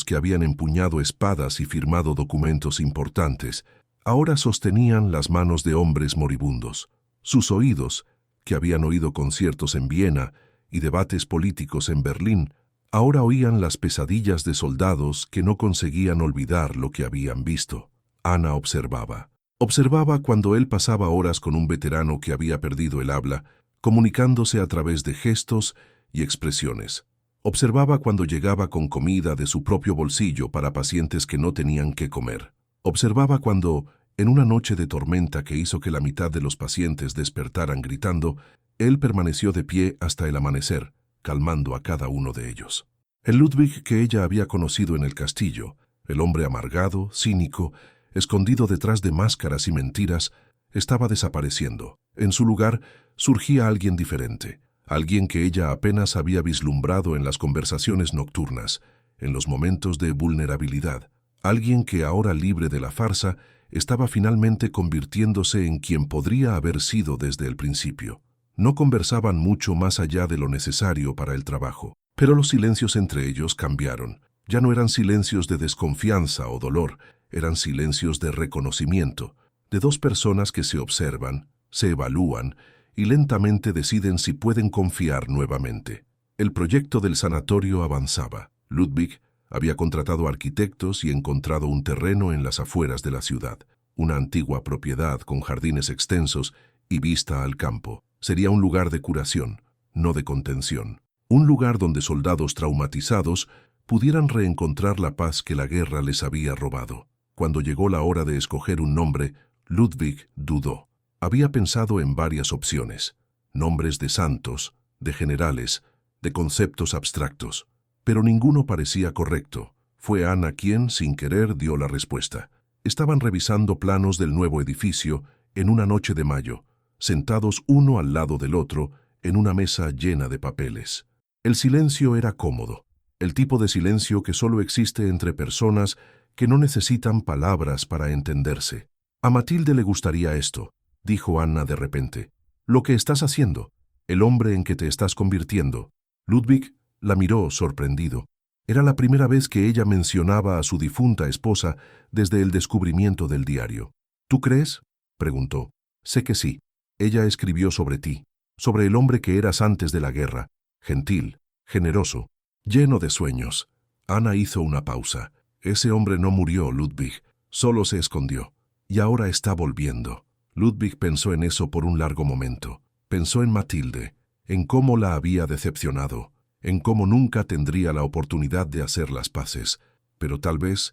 S1: que habían empuñado espadas y firmado documentos importantes, ahora sostenían las manos de hombres moribundos. Sus oídos, que habían oído conciertos en Viena y debates políticos en Berlín, ahora oían las pesadillas de soldados que no conseguían olvidar lo que habían visto. Anna observaba. Observaba cuando él pasaba horas con un veterano que había perdido el habla, comunicándose a través de gestos y expresiones. Observaba cuando llegaba con comida de su propio bolsillo para pacientes que no tenían qué comer. Observaba cuando, en una noche de tormenta que hizo que la mitad de los pacientes despertaran gritando, él permaneció de pie hasta el amanecer, calmando a cada uno de ellos. El Ludwig que ella había conocido en el castillo, el hombre amargado, cínico, escondido detrás de máscaras y mentiras, estaba desapareciendo. En su lugar surgía alguien diferente, alguien que ella apenas había vislumbrado en las conversaciones nocturnas, en los momentos de vulnerabilidad, alguien que ahora libre de la farsa estaba finalmente convirtiéndose en quien podría haber sido desde el principio. No conversaban mucho más allá de lo necesario para el trabajo, pero los silencios entre ellos cambiaron. Ya no eran silencios de desconfianza o dolor, eran silencios de reconocimiento, de dos personas que se observan, se evalúan y lentamente deciden si pueden confiar nuevamente. El proyecto del sanatorio avanzaba. Ludwig había contratado arquitectos y encontrado un terreno en las afueras de la ciudad, una antigua propiedad con jardines extensos y vista al campo. Sería un lugar de curación, no de contención. Un lugar donde soldados traumatizados pudieran reencontrar la paz que la guerra les había robado. Cuando llegó la hora de escoger un nombre, Ludwig dudó. Había pensado en varias opciones, nombres de santos, de generales, de conceptos abstractos, pero ninguno parecía correcto. Fue Anna quien, sin querer, dio la respuesta. Estaban revisando planos del nuevo edificio en una noche de mayo, sentados uno al lado del otro en una mesa llena de papeles. El silencio era cómodo, el tipo de silencio que solo existe entre personas que no necesitan palabras para entenderse. «A Matilde le gustaría esto», dijo Anna de repente. «Lo que estás haciendo, el hombre en que te estás convirtiendo». Ludwig la miró sorprendido. Era la primera vez que ella mencionaba a su difunta esposa desde el descubrimiento del diario. ¿Tú crees?, preguntó. Sé que sí. Ella escribió sobre ti, sobre el hombre que eras antes de la guerra, gentil, generoso, lleno de sueños. Ana hizo una pausa. Ese hombre no murió, Ludwig, solo se escondió. Y ahora está volviendo. Ludwig pensó en eso por un largo momento. Pensó en Matilde, en cómo la había decepcionado, en cómo nunca tendría la oportunidad de hacer las paces, pero tal vez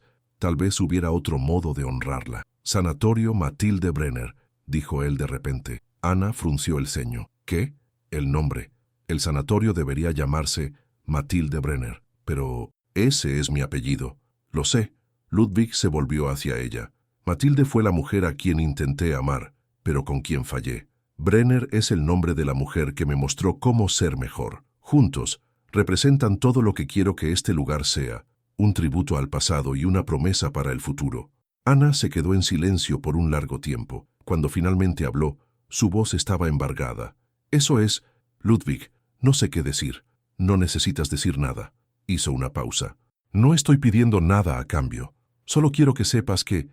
S1: hubiera otro modo de honrarla. Sanatorio Matilde Brenner, dijo él de repente. Ana frunció el ceño. ¿Qué? El nombre. El sanatorio debería llamarse Matilde Brenner, pero ese es mi apellido. Lo sé. Ludwig se volvió hacia ella. Matilde fue la mujer a quien intenté amar, pero con quien fallé. Brenner es el nombre de la mujer que me mostró cómo ser mejor. Juntos, representan todo lo que quiero que este lugar sea, un tributo al pasado y una promesa para el futuro. Ana se quedó en silencio por un largo tiempo. Cuando finalmente habló, su voz estaba embargada. Eso es, Ludwig, no sé qué decir. No necesitas decir nada. Hizo una pausa. No estoy pidiendo nada a cambio. Solo quiero que sepas que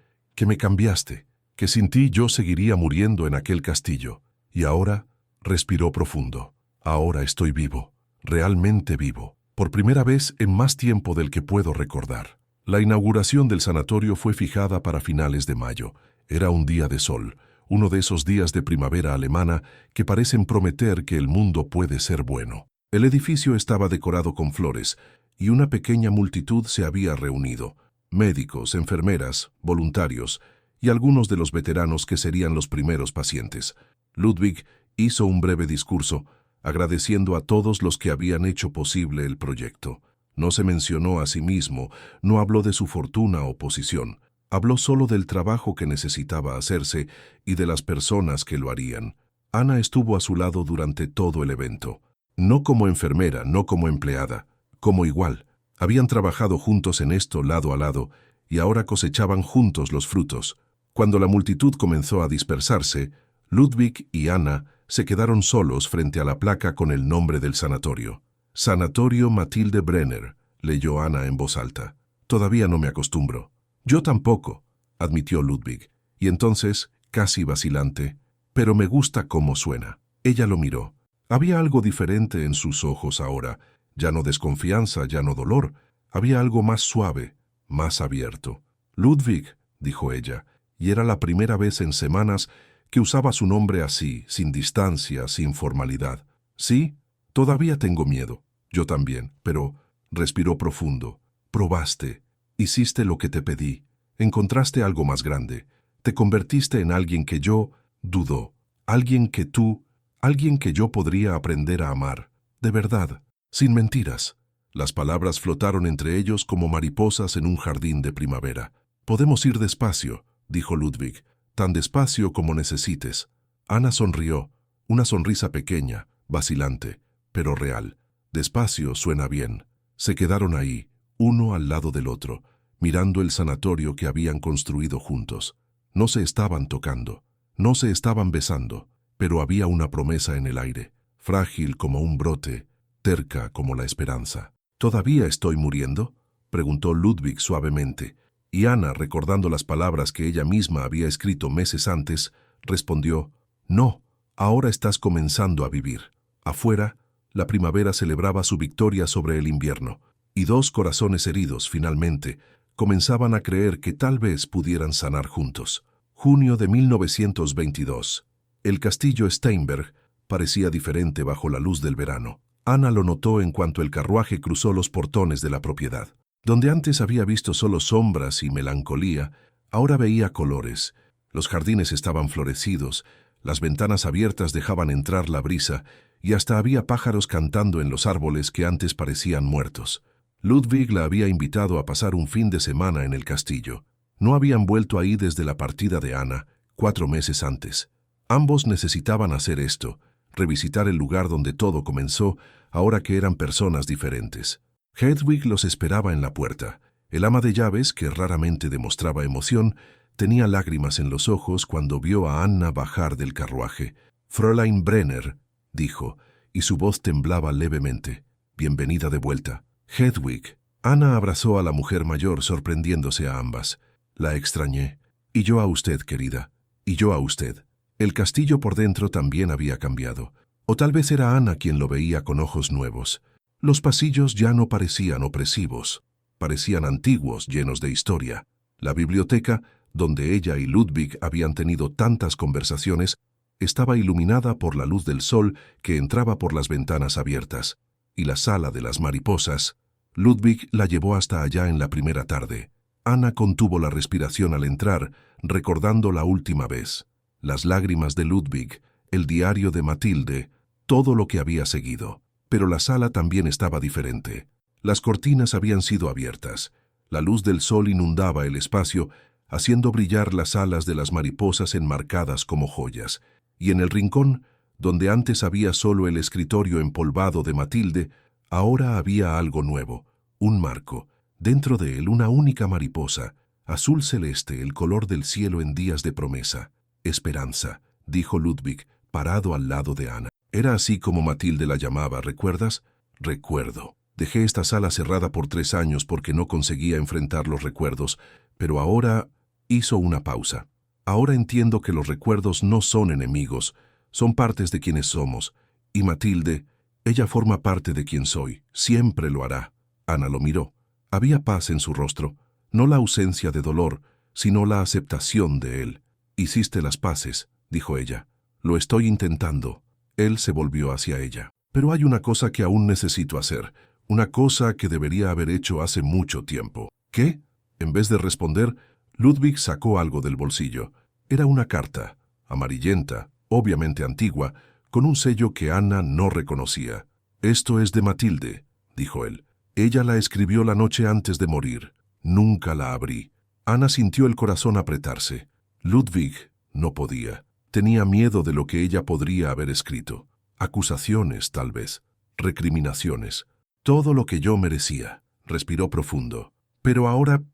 S1: me cambiaste, que sin ti yo seguiría muriendo en aquel castillo. Y ahora, respiró profundo. Ahora estoy vivo, realmente vivo, por primera vez en más tiempo del que puedo recordar. La inauguración del sanatorio fue fijada para finales de mayo. Era un día de sol, uno de esos días de primavera alemana que parecen prometer que el mundo puede ser bueno. El edificio estaba decorado con flores y una pequeña multitud se había reunido. Médicos, enfermeras, voluntarios y algunos de los veteranos que serían los primeros pacientes. Ludwig hizo un breve discurso, agradeciendo a todos los que habían hecho posible el proyecto. No se mencionó a sí mismo, no habló de su fortuna o posición. Habló solo del trabajo que necesitaba hacerse y de las personas que lo harían. Ana estuvo a su lado durante todo el evento. No como enfermera, no como empleada, como igual. Habían trabajado juntos en esto lado a lado y ahora cosechaban juntos los frutos. Cuando la multitud comenzó a dispersarse, Ludwig y Ana se quedaron solos frente a la placa con el nombre del sanatorio. Sanatorio Matilde Brenner, leyó Ana en voz alta. Todavía no me acostumbro. Yo tampoco, admitió Ludwig. Y entonces, casi vacilante, pero me gusta cómo suena. Ella lo miró. Había algo diferente en sus ojos ahora. Ya no desconfianza, ya no dolor. Había algo más suave, más abierto. Ludwig, dijo ella, y era la primera vez en semanas que usaba su nombre así, sin distancia, sin formalidad. Sí, todavía tengo miedo. Yo también, pero respiró profundo. Probaste. Hiciste lo que te pedí. Encontraste algo más grande. Te convertiste en alguien que yo dudó. Alguien que yo podría aprender a amar. De verdad, sin mentiras. Las palabras flotaron entre ellos como mariposas en un jardín de primavera. Podemos ir despacio, dijo Ludwig. Tan despacio como necesites. Ana sonrió, una sonrisa pequeña, vacilante, pero real. Despacio suena bien. Se quedaron ahí, uno al lado del otro, mirando el sanatorio que habían construido juntos. No se estaban tocando, no se estaban besando, pero había una promesa en el aire, frágil como un brote, terca como la esperanza. ¿Todavía estoy muriendo?, preguntó Ludwig suavemente. Y Ana, recordando las palabras que ella misma había escrito meses antes, respondió, «No, ahora estás comenzando a vivir». Afuera, la primavera celebraba su victoria sobre el invierno, y dos corazones heridos, finalmente, comenzaban a creer que tal vez pudieran sanar juntos. Junio de 1922. El castillo Steinberg parecía diferente bajo la luz del verano. Ana lo notó en cuanto el carruaje cruzó los portones de la propiedad. Donde antes había visto solo sombras y melancolía, ahora veía colores. Los jardines estaban florecidos, las ventanas abiertas dejaban entrar la brisa, y hasta había pájaros cantando en los árboles que antes parecían muertos. Ludwig la había invitado a pasar un fin de semana en el castillo. No habían vuelto ahí desde la partida de Ana, 4 meses antes. Ambos necesitaban hacer esto, revisitar el lugar donde todo comenzó, ahora que eran personas diferentes. Hedwig los esperaba en la puerta. El ama de llaves, que raramente demostraba emoción, tenía lágrimas en los ojos cuando vio a Anna bajar del carruaje. «Fräulein Brenner», dijo, y su voz temblaba levemente. «Bienvenida de vuelta». «Hedwig», Ana abrazó a la mujer mayor, sorprendiéndose a ambas. La extrañé. Y yo a usted, querida. Y yo a usted. El castillo por dentro también había cambiado. O tal vez era Ana quien lo veía con ojos nuevos. Los pasillos ya no parecían opresivos. Parecían antiguos, llenos de historia. La biblioteca, donde ella y Ludwig habían tenido tantas conversaciones, estaba iluminada por la luz del sol que entraba por las ventanas abiertas. Y la sala de las mariposas, Ludwig la llevó hasta allá en la primera tarde. Ana contuvo la respiración al entrar, recordando la última vez. Las lágrimas de Ludwig, el diario de Matilde, todo lo que había seguido. Pero la sala también estaba diferente. Las cortinas habían sido abiertas. La luz del sol inundaba el espacio, haciendo brillar las alas de las mariposas enmarcadas como joyas. Y en el rincón, donde antes había solo el escritorio empolvado de Matilde, ahora había algo nuevo, un marco. Dentro de él una única mariposa, azul celeste, el color del cielo en días de promesa. Esperanza, dijo Ludwig, parado al lado de Ana. Era así como Matilde la llamaba, ¿recuerdas? Recuerdo. Dejé esta sala cerrada por 3 años porque no conseguía enfrentar los recuerdos, pero ahora hizo una pausa. Ahora entiendo que los recuerdos no son enemigos, son partes de quienes somos. Y Matilde, ella forma parte de quien soy, siempre lo hará. Ana lo miró. Había paz en su rostro, no la ausencia de dolor, sino la aceptación de él. Hiciste las paces, dijo ella. Lo estoy intentando. Él se volvió hacia ella. Pero hay una cosa que aún necesito hacer, una cosa que debería haber hecho hace mucho tiempo. ¿Qué? En vez de responder, Ludwig sacó algo del bolsillo. Era una carta, amarillenta, obviamente antigua, con un sello que Ana no reconocía. Esto es de Matilde, dijo él. Ella la escribió la noche antes de morir. Nunca la abrí. Ana sintió el corazón apretarse. Ludwig no podía. Tenía miedo de lo que ella podría haber escrito. Acusaciones, tal vez. Recriminaciones. Todo lo que yo merecía. Respiró profundo. Pero ahora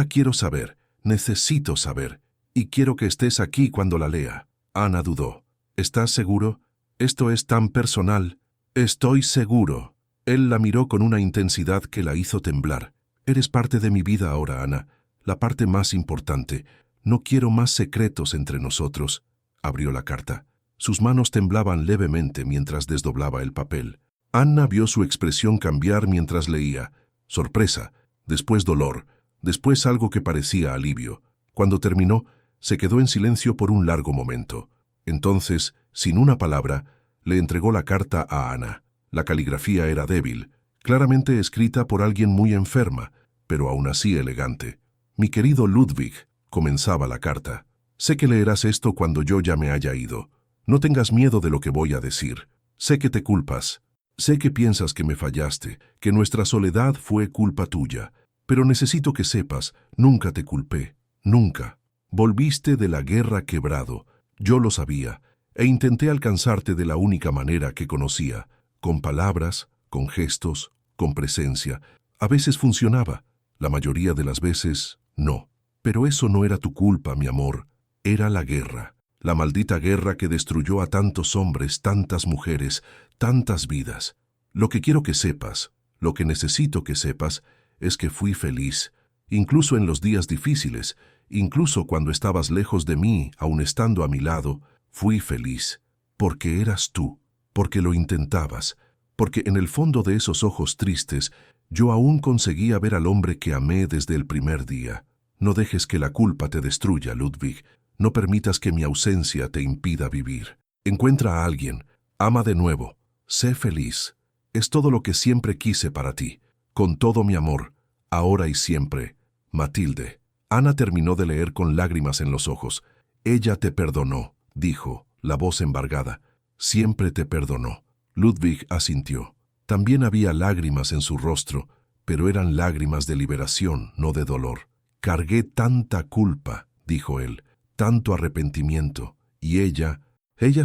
S1: quiero saber. Necesito saber. Y quiero que estés aquí cuando la lea. Ana dudó. ¿Estás seguro? Esto es tan personal. Estoy seguro. Él la miró con una intensidad que la hizo temblar. Eres parte de mi vida ahora, Ana. La parte más importante. No quiero más secretos entre nosotros. Abrió la carta. Sus manos temblaban levemente mientras desdoblaba el papel. Ana vio su expresión cambiar mientras leía. Sorpresa, después dolor, después algo que parecía alivio. Cuando terminó, se quedó en silencio por un largo momento. Entonces, sin una palabra, le entregó la carta a Ana. La caligrafía era débil, claramente escrita por alguien muy enferma, pero aún así elegante. Mi querido Ludwig, comenzaba la carta. Sé que leerás esto cuando yo ya me haya ido. No tengas miedo de lo que voy a decir. Sé que te culpas. Sé que piensas que me fallaste, que nuestra soledad fue culpa tuya. Pero necesito que sepas, nunca te culpé. Nunca. Volviste de la guerra quebrado. Yo lo sabía. E intenté alcanzarte de la única manera que conocía. Con palabras, con gestos, con presencia. A veces funcionaba. La mayoría de las veces, no. Pero eso no era tu culpa, mi amor. Era la guerra. La maldita guerra que destruyó a tantos hombres, tantas mujeres, tantas vidas. Lo que quiero que sepas, lo que necesito que sepas, es que fui feliz, incluso en los días difíciles, incluso cuando estabas lejos de mí, aun estando a mi lado, fui feliz. Porque eras tú, porque lo intentabas, porque en el fondo de esos ojos tristes, yo aún conseguía ver al hombre que amé desde el primer día. No dejes que la culpa te destruya, Ludwig. No permitas que mi ausencia te impida vivir. Encuentra a alguien, ama de nuevo, sé feliz. Es todo lo que siempre quise para ti, con todo mi amor, ahora y siempre. Matilde. Ana terminó de leer con lágrimas en los ojos. Ella te perdonó, dijo, la voz embargada. Siempre te perdonó. Ludwig asintió. También había lágrimas en su rostro, pero eran lágrimas de liberación, no de dolor. Cargué tanta culpa, dijo él. Tanto arrepentimiento, y ella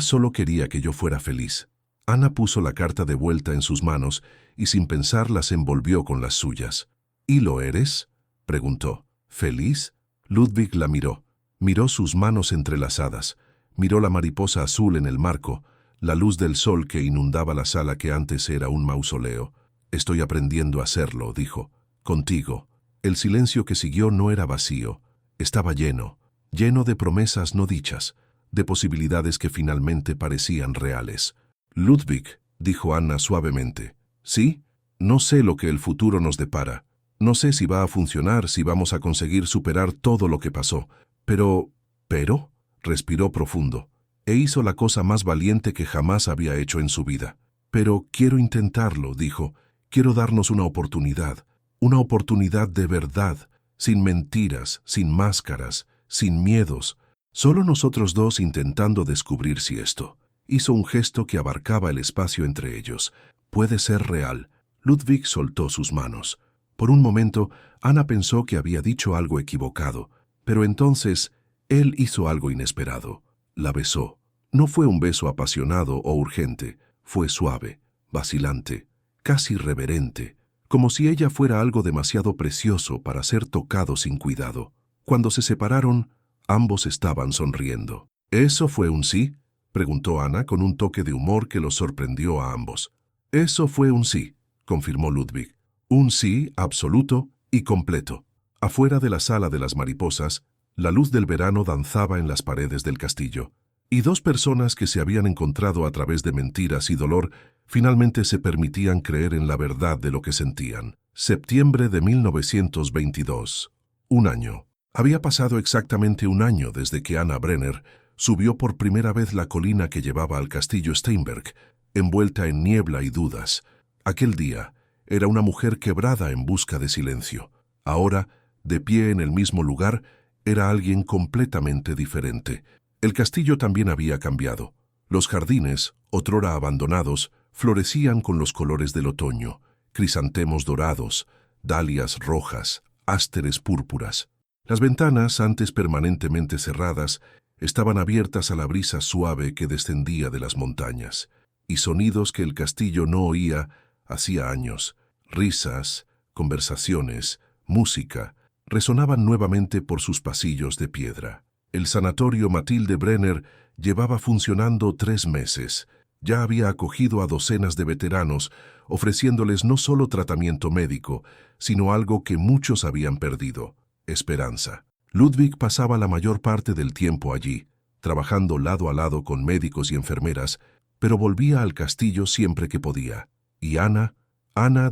S1: solo quería que yo fuera feliz. Ana puso la carta de vuelta en sus manos y sin pensar las envolvió con las suyas. ¿Y lo eres?, preguntó. ¿Feliz? Ludwig la miró. Miró sus manos entrelazadas. Miró la mariposa azul en el marco, la luz del sol que inundaba la sala que antes era un mausoleo. Estoy aprendiendo a hacerlo, dijo. Contigo. El silencio que siguió no era vacío, estaba lleno de promesas no dichas, de posibilidades que finalmente parecían reales. Ludwig, dijo Anna suavemente. ¿Sí? No sé lo que el futuro nos depara. No sé si va a funcionar, si vamos a conseguir superar todo lo que pasó. ¿Pero? Respiró profundo. E hizo la cosa más valiente que jamás había hecho en su vida. Pero quiero intentarlo, dijo. Quiero darnos una oportunidad de verdad, sin mentiras, sin máscaras, sin miedos. Solo nosotros dos intentando descubrir si esto. Hizo un gesto que abarcaba el espacio entre ellos. Puede ser real. Ludwig soltó sus manos. Por un momento, Anna pensó que había dicho algo equivocado, pero entonces él hizo algo inesperado. La besó. No fue un beso apasionado o urgente, fue suave, vacilante, casi reverente, como si ella fuera algo demasiado precioso para ser tocado sin cuidado. Cuando se separaron, ambos estaban sonriendo. ¿Eso fue un sí?, preguntó Anna con un toque de humor que los sorprendió a ambos. Eso fue un sí, confirmó Ludwig. Un sí absoluto y completo. Afuera de la sala de las mariposas, la luz del verano danzaba en las paredes del castillo, y dos personas que se habían encontrado a través de mentiras y dolor finalmente se permitían creer en la verdad de lo que sentían. Septiembre de 1922. Un año. Había pasado exactamente un año desde que Anna Brenner subió por primera vez la colina que llevaba al castillo Steinberg, envuelta en niebla y dudas. Aquel día era una mujer quebrada en busca de silencio. Ahora, de pie en el mismo lugar, era alguien completamente diferente. El castillo también había cambiado. Los jardines, otrora abandonados, florecían con los colores del otoño, crisantemos dorados, dalias rojas, ásteres púrpuras. Las ventanas, antes permanentemente cerradas, estaban abiertas a la brisa suave que descendía de las montañas, y sonidos que el castillo no oía hacía años, risas, conversaciones, música, resonaban nuevamente por sus pasillos de piedra. El sanatorio Mathilde Brenner llevaba funcionando 3 meses. Ya había acogido a docenas de veteranos, ofreciéndoles no solo tratamiento médico, sino algo que muchos habían perdido: esperanza. Ludwig pasaba la mayor parte del tiempo allí, trabajando lado a lado con médicos y enfermeras, pero volvía al castillo siempre que podía. Y Anna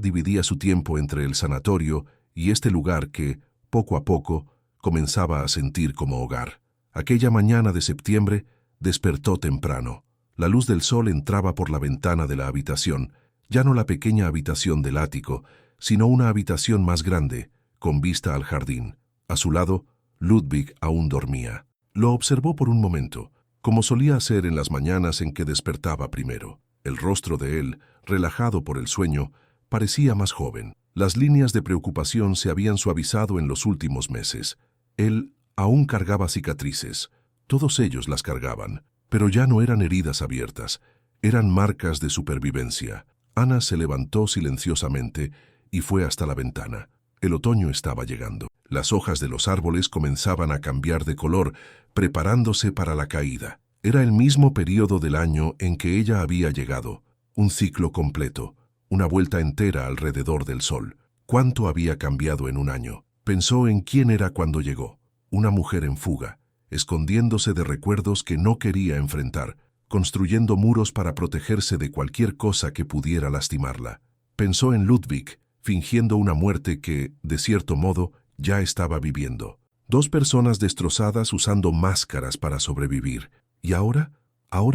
S1: dividía su tiempo entre el sanatorio y este lugar que, poco a poco, comenzaba a sentir como hogar. Aquella mañana de septiembre despertó temprano. La luz del sol entraba por la ventana de la habitación, ya no la pequeña habitación del ático, sino una habitación más grande, con vista al jardín. A su lado, Ludwig aún dormía. Lo observó por un momento, como solía hacer en las mañanas en que despertaba primero. El rostro de él, relajado por el sueño, parecía más joven. Las líneas de preocupación se habían suavizado en los últimos meses. Él aún cargaba cicatrices. Todos ellos las cargaban, pero ya no eran heridas abiertas, eran marcas de supervivencia. Anna se levantó silenciosamente y fue hasta la ventana. El otoño estaba llegando. Las hojas de los árboles comenzaban a cambiar de color, preparándose para la caída. Era el mismo periodo del año en que ella había llegado, un ciclo completo, una vuelta entera alrededor del sol. ¿Cuánto había cambiado en un año? Pensó en quién era cuando llegó. Una mujer en fuga, escondiéndose de recuerdos que no quería enfrentar, construyendo muros para protegerse de cualquier cosa que pudiera lastimarla. Pensó en Ludwig, fingiendo una muerte que, de cierto modo, ya estaba viviendo. 2 personas destrozadas usando máscaras para sobrevivir. Y ahora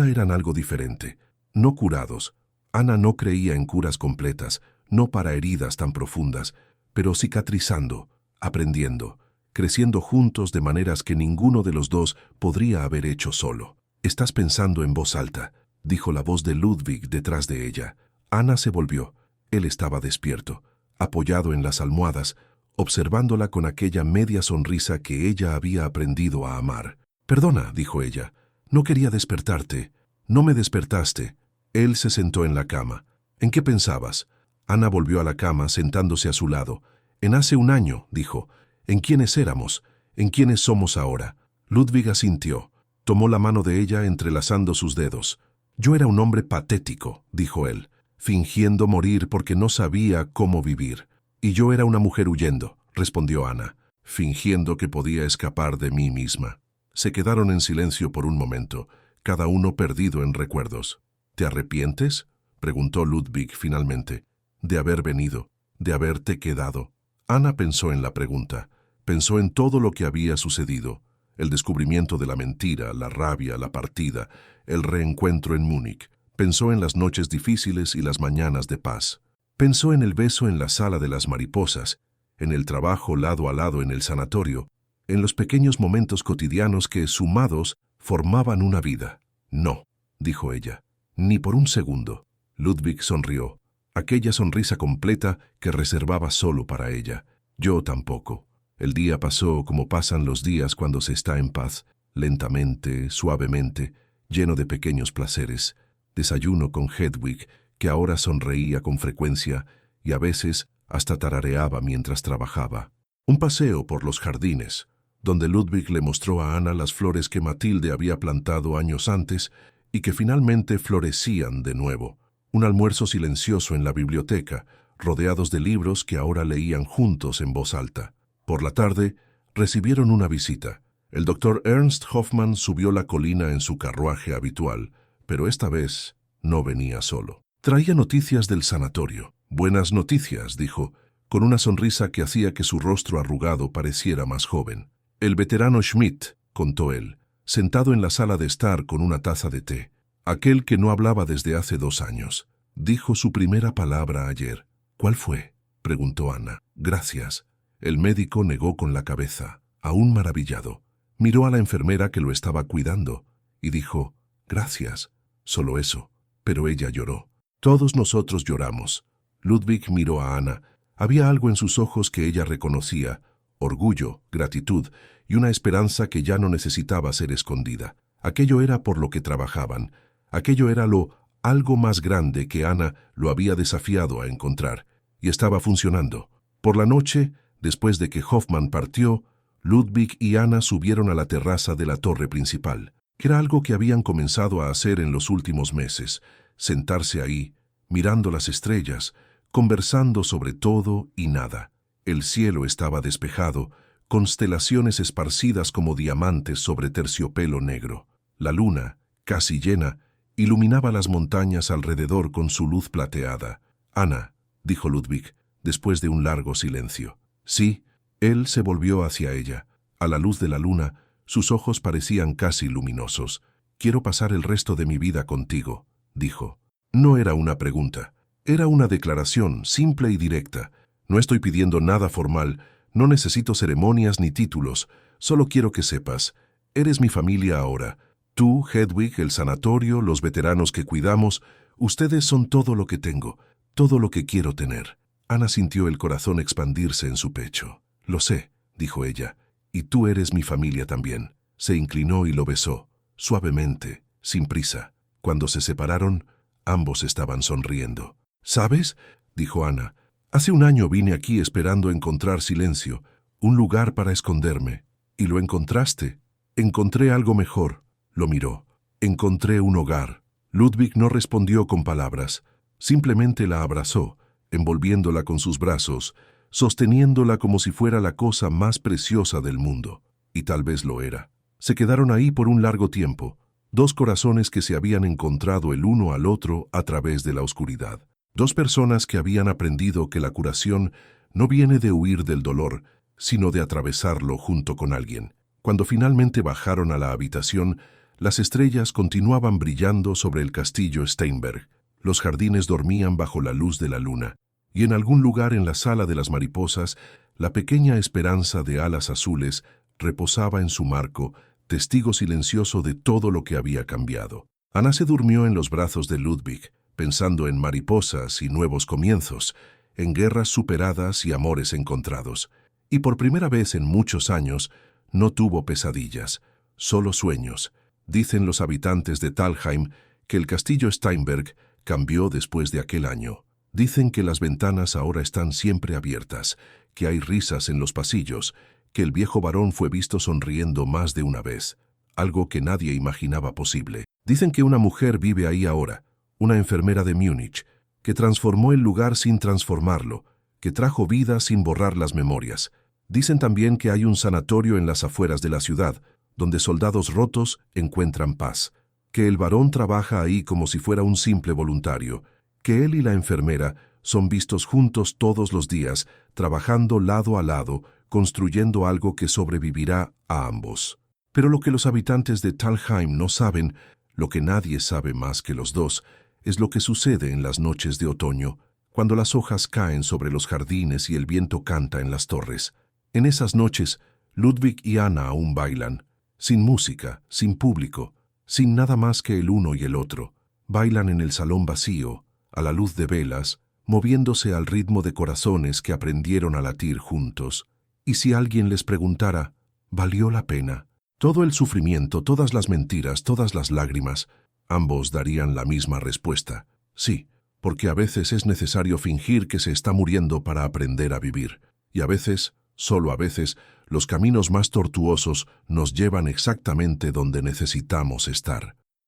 S1: eran algo diferente. No curados. Anna no creía en curas completas, no para heridas tan profundas, pero cicatrizando, aprendiendo, creciendo juntos de maneras que ninguno de los dos podría haber hecho solo. «Estás pensando en voz alta», dijo la voz de Ludwig detrás de ella. Anna se volvió. Él estaba despierto, apoyado en las almohadas, observándola con aquella media sonrisa que ella había aprendido a amar. «Perdona», dijo ella, «no quería despertarte. No me despertaste». Él se sentó en la cama. «¿En qué pensabas?» Anna volvió a la cama, sentándose a su lado. «En hace un año», dijo. «¿En quiénes éramos? ¿En quiénes somos ahora?» Ludwig asintió. Tomó la mano de ella entrelazando sus dedos. «Yo era un hombre patético», dijo él, fingiendo morir porque no sabía cómo vivir. Y yo era una mujer huyendo, respondió Ana, fingiendo que podía escapar de mí misma. Se quedaron en silencio por un momento, cada uno perdido en recuerdos. ¿Te arrepientes?, preguntó Ludwig finalmente. De haber venido, de haberte quedado. Ana pensó en la pregunta, pensó en todo lo que había sucedido, el descubrimiento de la mentira, la rabia, la partida, el reencuentro en Múnich. Pensó en las noches difíciles y las mañanas de paz. Pensó en el beso en la sala de las mariposas, en el trabajo lado a lado en el sanatorio, en los pequeños momentos cotidianos que, sumados, formaban una vida. No, dijo ella, ni por un segundo. Ludwig sonrió, aquella sonrisa completa que reservaba solo para ella. Yo tampoco. El día pasó como pasan los días cuando se está en paz, lentamente, suavemente, lleno de pequeños placeres. Desayuno con Hedwig, que ahora sonreía con frecuencia y a veces hasta tarareaba mientras trabajaba. Un paseo por los jardines, donde Ludwig le mostró a Ana las flores que Matilde había plantado años antes y que finalmente florecían de nuevo. Un almuerzo silencioso en la biblioteca, rodeados de libros que ahora leían juntos en voz alta. Por la tarde, recibieron una visita. El doctor Ernst Hoffmann subió la colina en su carruaje habitual, pero esta vez no venía solo. Traía noticias del sanatorio. Buenas noticias, dijo, con una sonrisa que hacía que su rostro arrugado pareciera más joven. El veterano Schmidt, contó él, sentado en la sala de estar con una taza de té. Aquel que no hablaba desde hace 2 años. Dijo su primera palabra ayer. ¿Cuál fue?, preguntó Ana. Gracias. El médico negó con la cabeza, aún maravillado. Miró a la enfermera que lo estaba cuidando y dijo, gracias. Solo eso. Pero ella lloró. Todos nosotros lloramos. Ludwig miró a Ana. Había algo en sus ojos que ella reconocía, orgullo, gratitud y una esperanza que ya no necesitaba ser escondida. Aquello era por lo que trabajaban. Aquello era algo más grande que Ana lo había desafiado a encontrar, y estaba funcionando. Por la noche, después de que Hoffmann partió, Ludwig y Ana subieron a la terraza de la torre principal, que era algo que habían comenzado a hacer en los últimos meses, sentarse ahí, mirando las estrellas, conversando sobre todo y nada. El cielo estaba despejado, constelaciones esparcidas como diamantes sobre terciopelo negro. La luna, casi llena, iluminaba las montañas alrededor con su luz plateada. Ana, dijo Ludwig, después de un largo silencio. Sí, él se volvió hacia ella. A la luz de la luna, sus ojos parecían casi luminosos. Quiero pasar el resto de mi vida contigo, dijo. No era una pregunta, era una declaración simple y directa. No estoy pidiendo nada formal, no necesito ceremonias ni títulos, solo quiero que sepas, eres mi familia ahora. Tú, Hedwig, el sanatorio, los veteranos que cuidamos, ustedes son todo lo que tengo, todo lo que quiero tener. Ana sintió el corazón expandirse en su pecho. Lo sé, dijo ella, y tú eres mi familia también. Se inclinó y lo besó, suavemente, sin prisa. Cuando se separaron, ambos estaban sonriendo. ¿Sabes?, dijo Ana, hace 1 año vine aquí esperando encontrar silencio, un lugar para esconderme. Y lo encontraste. Encontré algo mejor. Lo miró. Encontré un hogar. Ludwig no respondió con palabras. Simplemente la abrazó, envolviéndola con sus brazos, sosteniéndola como si fuera la cosa más preciosa del mundo. Y tal vez lo era. Se quedaron ahí por un largo tiempo, 2 corazones que se habían encontrado el uno al otro a través de la oscuridad. 2 personas que habían aprendido que la curación no viene de huir del dolor, sino de atravesarlo junto con alguien. Cuando finalmente bajaron a la habitación, las estrellas continuaban brillando sobre el castillo Steinberg. Los jardines dormían bajo la luz de la luna, y en algún lugar en la sala de las mariposas, la pequeña esperanza de alas azules reposaba en su marco, testigo silencioso de todo lo que había cambiado. Ana se durmió en los brazos de Ludwig, pensando en mariposas y nuevos comienzos, en guerras superadas y amores encontrados. Y por primera vez en muchos años, no tuvo pesadillas, solo sueños. Dicen los habitantes de Thalheim que el castillo Steinberg cambió después de aquel año. Dicen que las ventanas ahora están siempre abiertas, que hay risas en los pasillos, que el viejo varón fue visto sonriendo más de una vez, algo que nadie imaginaba posible. Dicen que una mujer vive ahí ahora, una enfermera de Múnich, que transformó el lugar sin transformarlo, que trajo vida sin borrar las memorias. Dicen también que hay un sanatorio en las afueras de la ciudad, donde soldados rotos encuentran paz, que el varón trabaja ahí como si fuera un simple voluntario, que él y la enfermera son vistos juntos todos los días, trabajando lado a lado, construyendo algo que sobrevivirá a ambos. Pero lo que los habitantes de Talheim no saben, lo que nadie sabe más que los dos, es lo que sucede en las noches de otoño, cuando las hojas caen sobre los jardines y el viento canta en las torres. En esas noches, Ludwig y Anna aún bailan, sin música, sin público, sin nada más que el uno y el otro. Bailan en el salón vacío, a la luz de velas, moviéndose al ritmo de corazones que aprendieron a latir juntos. Y si alguien les preguntara, ¿valió la pena? Todo el sufrimiento, todas las mentiras, todas las lágrimas, ambos darían la misma respuesta. Sí, porque a veces es necesario fingir que se está muriendo para aprender a vivir. Y a veces, solo a veces, los caminos más tortuosos nos llevan exactamente donde necesitamos estar.